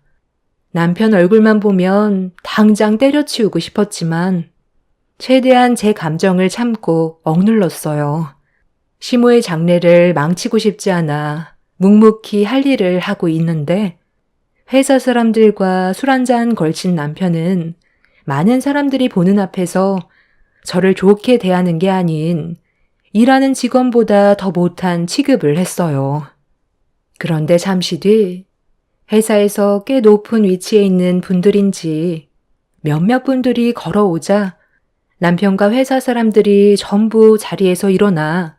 Speaker 1: 남편 얼굴만 보면 당장 때려치우고 싶었지만 최대한 제 감정을 참고 억눌렀어요. 시모의 장래를 망치고 싶지 않아 묵묵히 할 일을 하고 있는데 회사 사람들과 술 한잔 걸친 남편은 많은 사람들이 보는 앞에서 저를 좋게 대하는 게 아닌 일하는 직원보다 더 못한 취급을 했어요. 그런데 잠시 뒤 회사에서 꽤 높은 위치에 있는 분들인지 몇몇 분들이 걸어오자 남편과 회사 사람들이 전부 자리에서 일어나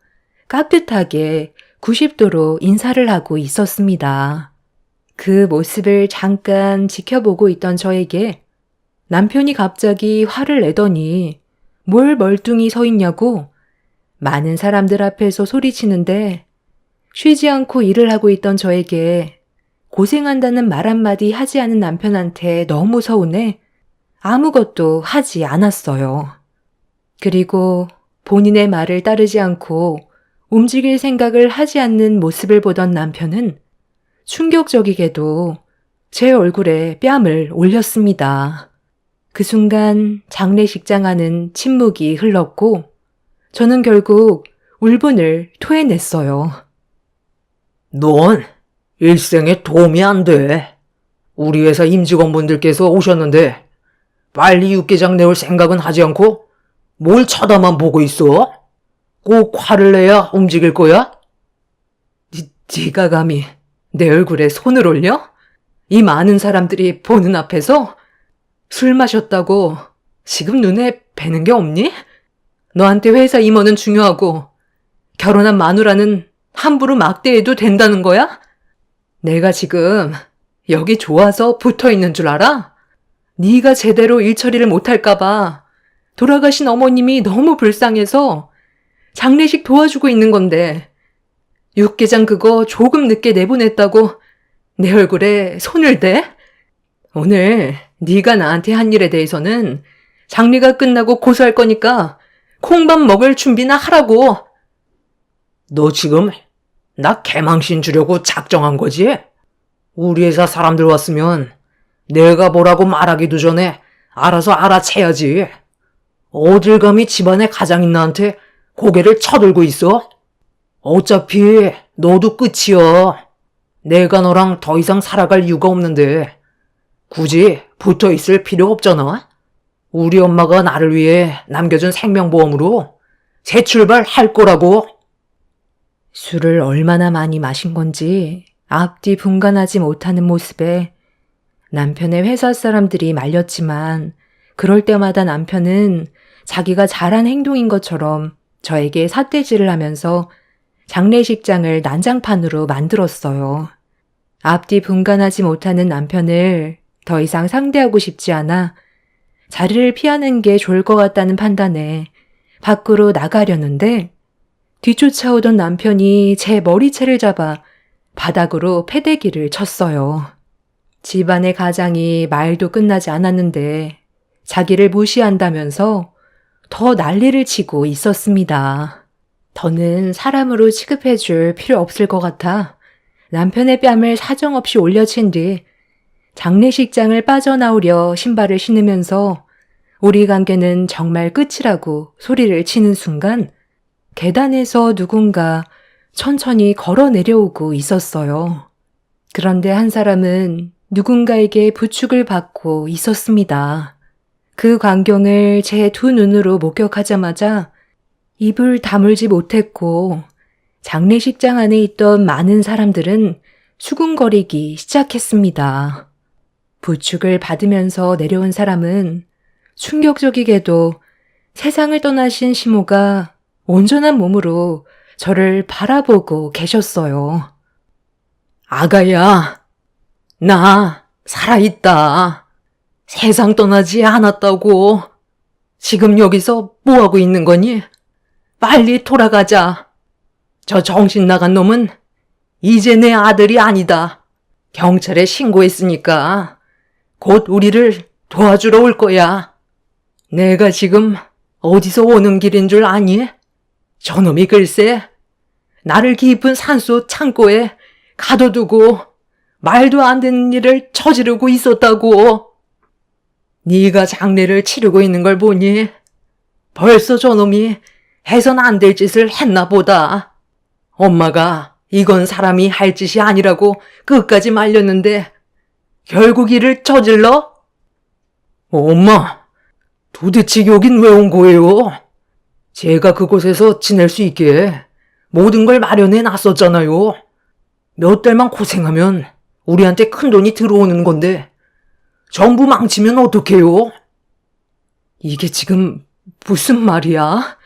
Speaker 1: 깍듯하게 90도로 인사를 하고 있었습니다. 그 모습을 잠깐 지켜보고 있던 저에게 남편이 갑자기 화를 내더니 뭘 멀뚱히 서 있냐고 많은 사람들 앞에서 소리치는데 쉬지 않고 일을 하고 있던 저에게 고생한다는 말 한마디 하지 않은 남편한테 너무 서운해 아무것도 하지 않았어요. 그리고 본인의 말을 따르지 않고 움직일 생각을 하지 않는 모습을 보던 남편은 충격적이게도 제 얼굴에 뺨을 올렸습니다. 그 순간 장례식장 안은 침묵이 흘렀고 저는 결국 울분을 토해냈어요.
Speaker 2: 넌 일생에 도움이 안 돼. 우리 회사 임직원분들께서 오셨는데 빨리 육개장 내올 생각은 하지 않고 뭘 쳐다만 보고 있어? 꼭 화를 내야 움직일 거야?
Speaker 1: 네가 감히 내 얼굴에 손을 올려? 이 많은 사람들이 보는 앞에서 술 마셨다고 지금 눈에 뵈는 게 없니? 너한테 회사 임원은 중요하고 결혼한 마누라는 함부로 막대해도 된다는 거야? 내가 지금 여기 좋아서 붙어 있는 줄 알아? 네가 제대로 일 처리를 못할까 봐 돌아가신 어머님이 너무 불쌍해서 장례식 도와주고 있는 건데 육개장 그거 조금 늦게 내보냈다고 내 얼굴에 손을 대? 오늘 네가 나한테 한 일에 대해서는 장례가 끝나고 고소할 거니까 콩밥 먹을 준비나 하라고.
Speaker 2: 너 지금 나 개망신 주려고 작정한 거지? 우리 회사 사람들 왔으면 내가 뭐라고 말하기도 전에 알아서 알아채야지. 어딜 감히 집안의 가장인 나한테 고개를 쳐들고 있어? 어차피 너도 끝이야. 내가 너랑 더 이상 살아갈 이유가 없는데 굳이 붙어 있을 필요 없잖아. 우리 엄마가 나를 위해 남겨준 생명보험으로 재출발 할 거라고.
Speaker 1: 술을 얼마나 많이 마신 건지 앞뒤 분간하지 못하는 모습에 남편의 회사 사람들이 말렸지만 그럴 때마다 남편은 자기가 잘한 행동인 것처럼 저에게 삿대질을 하면서 장례식장을 난장판으로 만들었어요. 앞뒤 분간하지 못하는 남편을 더 이상 상대하고 싶지 않아 자리를 피하는 게 좋을 것 같다는 판단에 밖으로 나가려는데 뒤쫓아오던 남편이 제 머리채를 잡아 바닥으로 패대기를 쳤어요. 집안의 가장이 말도 끝나지 않았는데 자기를 무시한다면서 더 난리를 치고 있었습니다. 더는 사람으로 취급해줄 필요 없을 것 같아 남편의 뺨을 사정없이 올려친 뒤 장례식장을 빠져나오려 신발을 신으면서 우리 관계는 정말 끝이라고 소리를 치는 순간 계단에서 누군가 천천히 걸어 내려오고 있었어요. 그런데 한 사람은 누군가에게 부축을 받고 있었습니다. 그 광경을 제 두 눈으로 목격하자마자 입을 다물지 못했고 장례식장 안에 있던 많은 사람들은 수군거리기 시작했습니다. 부축을 받으면서 내려온 사람은 충격적이게도 세상을 떠나신 시모가 온전한 몸으로 저를 바라보고 계셨어요.
Speaker 2: 아가야, 나 살아있다. 세상 떠나지 않았다고. 지금 여기서 뭐하고 있는 거니? 빨리 돌아가자. 저 정신 나간 놈은 이제 내 아들이 아니다. 경찰에 신고했으니까 곧 우리를 도와주러 올 거야. 내가 지금 어디서 오는 길인 줄 아니? 저놈이 글쎄 나를 깊은 산속 창고에 가둬두고 말도 안 되는 일을 저지르고 있었다고. 네가 장례를 치르고 있는 걸 보니 벌써 저놈이 해선 안 될 짓을 했나 보다. 엄마가 이건 사람이 할 짓이 아니라고 끝까지 말렸는데 결국 이를 저질러? 엄마, 도대체 여긴 왜 온 거예요? 제가 그곳에서 지낼 수 있게 모든 걸 마련해 놨었잖아요. 몇 달만 고생하면 우리한테 큰 돈이 들어오는 건데 전부 망치면 어떡해요?
Speaker 1: 이게 지금 무슨 말이야?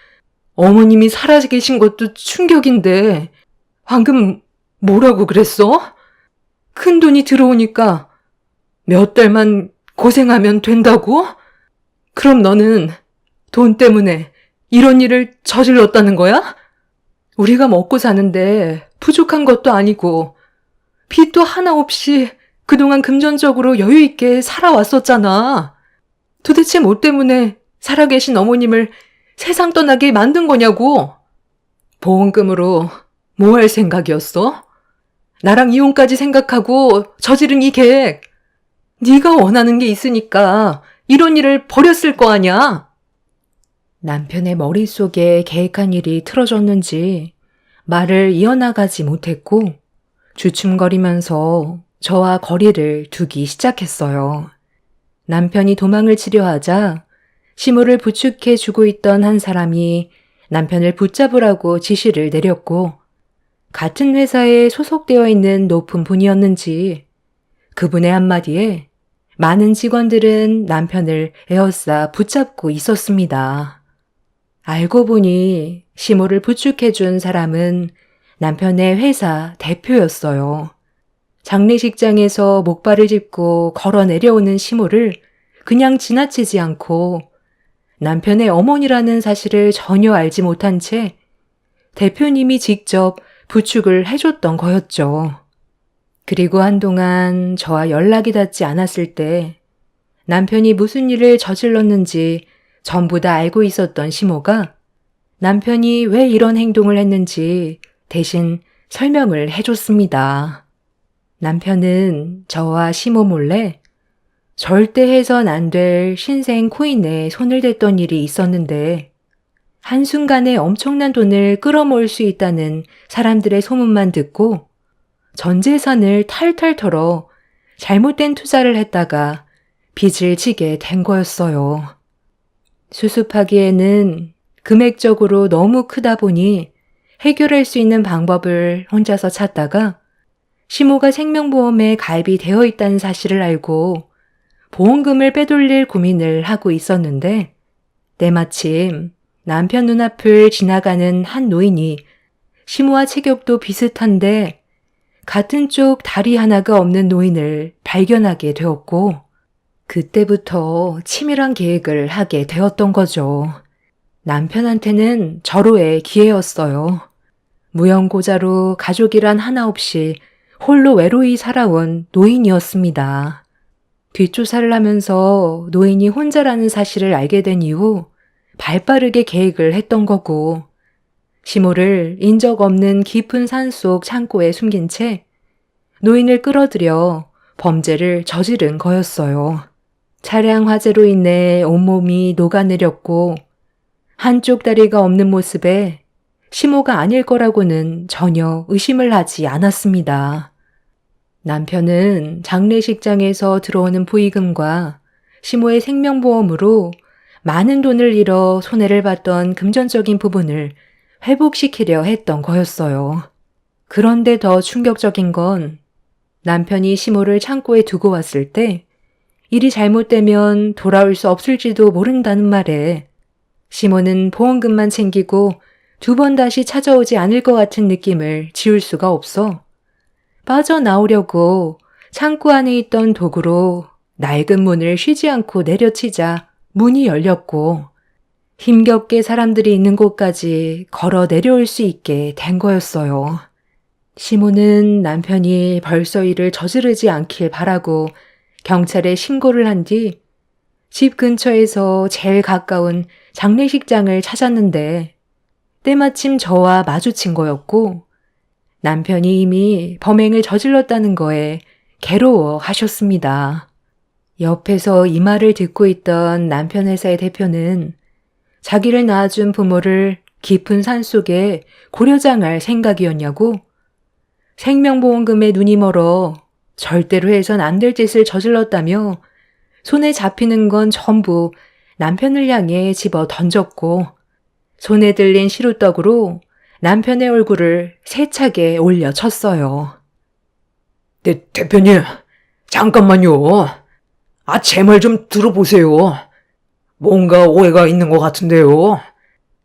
Speaker 1: 어머님이 살아 계신 것도 충격인데 방금 뭐라고 그랬어? 큰 돈이 들어오니까 몇 달만 고생하면 된다고? 그럼 너는 돈 때문에 이런 일을 저질렀다는 거야? 우리가 먹고 사는데 부족한 것도 아니고 빚도 하나 없이 그동안 금전적으로 여유 있게 살아왔었잖아. 도대체 뭐 때문에 살아계신 어머님을 세상 떠나게 만든 거냐고. 보험금으로 뭐 할 생각이었어? 나랑 이혼까지 생각하고 저지른 이 계획. 네가 원하는 게 있으니까 이런 일을 벌였을 거 아냐? 남편의 머릿속에 계획한 일이 틀어졌는지 말을 이어나가지 못했고 주춤거리면서 저와 거리를 두기 시작했어요. 남편이 도망을 치려 하자 시모를 부축해 주고 있던 한 사람이 남편을 붙잡으라고 지시를 내렸고 같은 회사에 소속되어 있는 높은 분이었는지 그분의 한마디에 많은 직원들은 남편을 에워싸 붙잡고 있었습니다. 알고 보니 시모를 부축해준 사람은 남편의 회사 대표였어요. 장례식장에서 목발을 짚고 걸어 내려오는 시모를 그냥 지나치지 않고 남편의 어머니라는 사실을 전혀 알지 못한 채 대표님이 직접 부축을 해줬던 거였죠. 그리고 한동안 저와 연락이 닿지 않았을 때 남편이 무슨 일을 저질렀는지 전부 다 알고 있었던 시모가 남편이 왜 이런 행동을 했는지 대신 설명을 해줬습니다. 남편은 저와 시모 몰래 절대 해선 안 될 신생 코인에 손을 댔던 일이 있었는데 한순간에 엄청난 돈을 끌어모을 수 있다는 사람들의 소문만 듣고 전 재산을 탈탈 털어 잘못된 투자를 했다가 빚을 지게 된 거였어요. 수습하기에는 금액적으로 너무 크다 보니 해결할 수 있는 방법을 혼자서 찾다가 시모가 생명보험에 가입이 되어 있다는 사실을 알고 보험금을 빼돌릴 고민을 하고 있었는데 때마침 남편 눈앞을 지나가는 한 노인이 시모와 체격도 비슷한데 같은 쪽 다리 하나가 없는 노인을 발견하게 되었고 그때부터 치밀한 계획을 하게 되었던 거죠. 남편한테는 절호의 기회였어요. 무연고자로 가족이란 하나 없이 홀로 외로이 살아온 노인이었습니다. 뒷조사를 하면서 노인이 혼자라는 사실을 알게 된 이후 발빠르게 계획을 했던 거고 시모를 인적 없는 깊은 산속 창고에 숨긴 채 노인을 끌어들여 범죄를 저지른 거였어요. 차량 화재로 인해 온몸이 녹아내렸고 한쪽 다리가 없는 모습에 시모가 아닐 거라고는 전혀 의심을 하지 않았습니다. 남편은 장례식장에서 들어오는 부의금과 시모의 생명보험으로 많은 돈을 잃어 손해를 봤던 금전적인 부분을 회복시키려 했던 거였어요. 그런데 더 충격적인 건 남편이 시모를 창고에 두고 왔을 때 일이 잘못되면 돌아올 수 없을지도 모른다는 말에 시모는 보험금만 챙기고 2번 다시 찾아오지 않을 것 같은 느낌을 지울 수가 없어 빠져나오려고 창고 안에 있던 도구로 낡은 문을 쉬지 않고 내려치자 문이 열렸고 힘겹게 사람들이 있는 곳까지 걸어 내려올 수 있게 된 거였어요. 시모는 남편이 벌써 일을 저지르지 않길 바라고 경찰에 신고를 한 뒤 집 근처에서 제일 가까운 장례식장을 찾았는데 때마침 저와 마주친 거였고 남편이 이미 범행을 저질렀다는 거에 괴로워하셨습니다. 옆에서 이 말을 듣고 있던 남편 회사의 대표는 자기를 낳아준 부모를 깊은 산속에 고려장할 생각이었냐고 생명보험금에 눈이 멀어 절대로 해선 안 될 짓을 저질렀다며 손에 잡히는 건 전부 남편을 향해 집어 던졌고 손에 들린 시루떡으로 남편의 얼굴을 세차게 올려쳤어요.
Speaker 2: 대표님, 잠깐만요. 제 말 좀 들어보세요. 뭔가 오해가 있는 것 같은데요.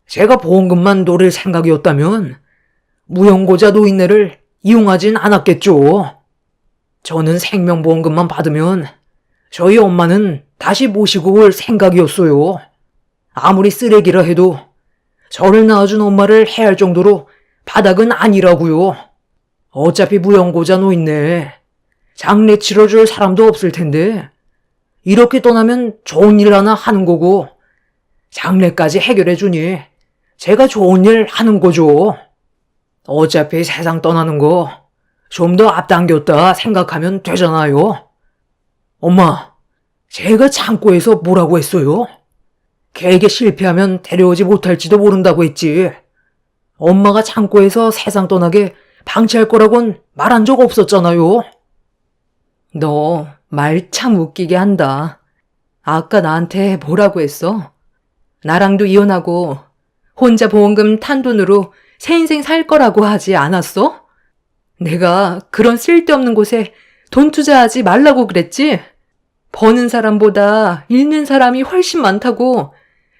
Speaker 2: 제가 보험금만 노릴 생각이었다면 무연고자 노인네를 이용하진 않았겠죠. 저는 생명보험금만 받으면 저희 엄마는 다시 모시고 올 생각이었어요. 아무리 쓰레기라 해도 저를 낳아준 엄마를 해할 정도로 바닥은 아니라고요. 어차피 무연고자 노인네. 장례 치러줄 사람도 없을 텐데 이렇게 떠나면 좋은 일 하나 하는 거고 장례까지 해결해주니 제가 좋은 일 하는 거죠. 어차피 세상 떠나는 거 좀 더 앞당겼다 생각하면 되잖아요. 엄마, 제가 창고에서 뭐라고 했어요? 계획에 실패하면 데려오지 못할지도 모른다고 했지. 엄마가 창고에서 세상 떠나게 방치할 거라곤 말한 적 없었잖아요.
Speaker 1: 너 말 참 웃기게 한다. 아까 나한테 뭐라고 했어? 나랑도 이혼하고 혼자 보험금 탄 돈으로 새 인생 살 거라고 하지 않았어? 내가 그런 쓸데없는 곳에 돈 투자하지 말라고 그랬지? 버는 사람보다 잃는 사람이 훨씬 많다고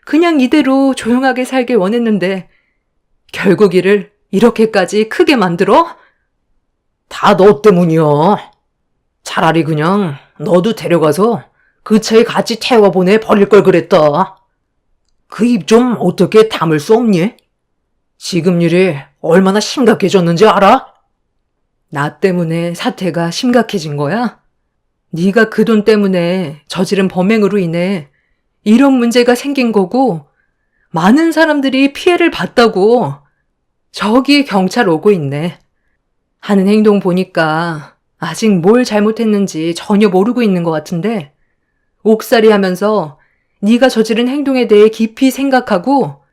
Speaker 1: 그냥 이대로 조용하게 살길 원했는데 결국 일을 이렇게까지 크게 만들어?
Speaker 2: 다 너 때문이야. 차라리 그냥 너도 데려가서 그 차에 같이 태워보내 버릴 걸 그랬다. 그 입 좀 어떻게 담을 수 없니? 지금 일이 얼마나 심각해졌는지 알아?
Speaker 1: 나 때문에 사태가 심각해진 거야? 네가 그 돈 때문에 저지른 범행으로 인해 이런 문제가 생긴 거고 많은 사람들이 피해를 봤다고. 저기 경찰 오고 있네. 하는 행동 보니까 아직 뭘 잘못했는지 전혀 모르고 있는 것 같은데 옥살이 하면서 네가 저지른 행동에 대해 깊이 생각하고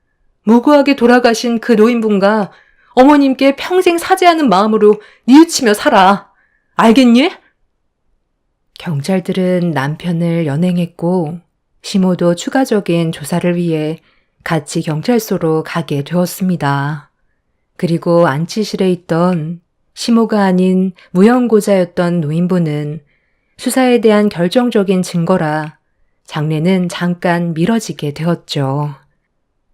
Speaker 1: 무고하게 돌아가신 그 노인분과 어머님께 평생 사죄하는 마음으로 뉘우치며 살아. 알겠니? 경찰들은 남편을 연행했고 시모도 추가적인 조사를 위해 같이 경찰서로 가게 되었습니다. 그리고 안치실에 있던 시모가 아닌 무연고자였던 노인분은 수사에 대한 결정적인 증거라 장례는 잠깐 미뤄지게 되었죠.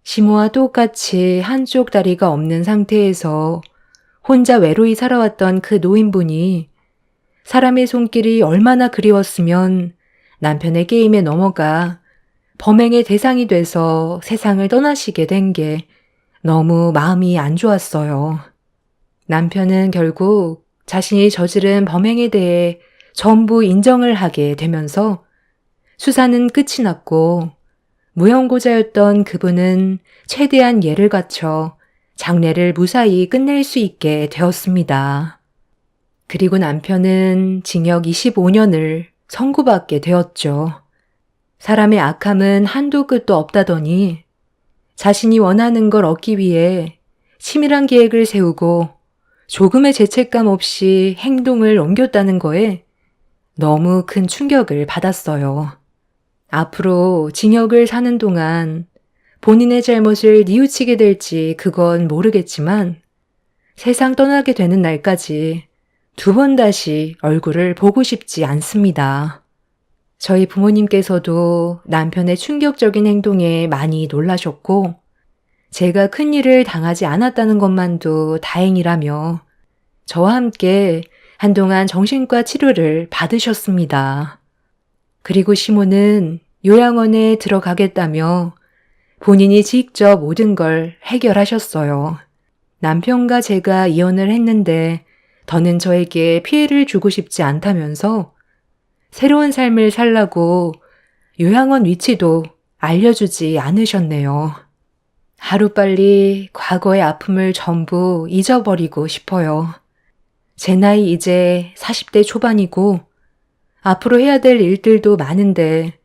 Speaker 1: 시모와 똑같이 한쪽 다리가 없는 상태에서 혼자 외로이 살아왔던 그 노인분이 사람의 손길이 얼마나 그리웠으면 남편의 게임에 넘어가 범행의 대상이 돼서 세상을 떠나시게 된 게 너무 마음이 안 좋았어요. 남편은 결국 자신이 저지른 범행에 대해 전부 인정을 하게 되면서 수사는 끝이 났고 무연고자였던 그분은 최대한 예를 갖춰 장례를 무사히 끝낼 수 있게 되었습니다. 그리고 남편은 징역 25년을 선고받게 되었죠. 사람의 악함은 한도 끝도 없다더니 자신이 원하는 걸 얻기 위해 치밀한 계획을 세우고 조금의 죄책감 없이 행동을 옮겼다는 거에 너무 큰 충격을 받았어요. 앞으로 징역을 사는 동안 본인의 잘못을 뉘우치게 될지 그건 모르겠지만 세상 떠나게 되는 날까지 2번 다시 얼굴을 보고 싶지 않습니다. 저희 부모님께서도 남편의 충격적인 행동에 많이 놀라셨고, 제가 큰일을 당하지 않았다는 것만도 다행이라며 저와 함께 한동안 정신과 치료를 받으셨습니다. 그리고 시모는 요양원에 들어가겠다며 본인이 직접 모든 걸 해결하셨어요. 남편과 제가 이혼을 했는데 더는 저에게 피해를 주고 싶지 않다면서 새로운 삶을 살라고 요양원 위치도 알려주지 않으셨네요. 하루빨리 과거의 아픔을 전부 잊어버리고 싶어요. 제 나이 이제 40대 초반이고 앞으로 해야 될 일들도 많은데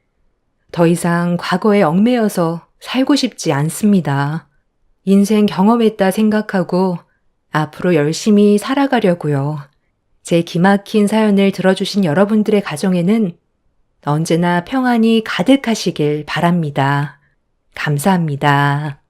Speaker 1: 더 이상 과거에 얽매여서 살고 싶지 않습니다. 인생 경험했다 생각하고 앞으로 열심히 살아가려고요. 제 기막힌 사연을 들어주신 여러분들의 가정에는 언제나 평안이 가득하시길 바랍니다. 감사합니다.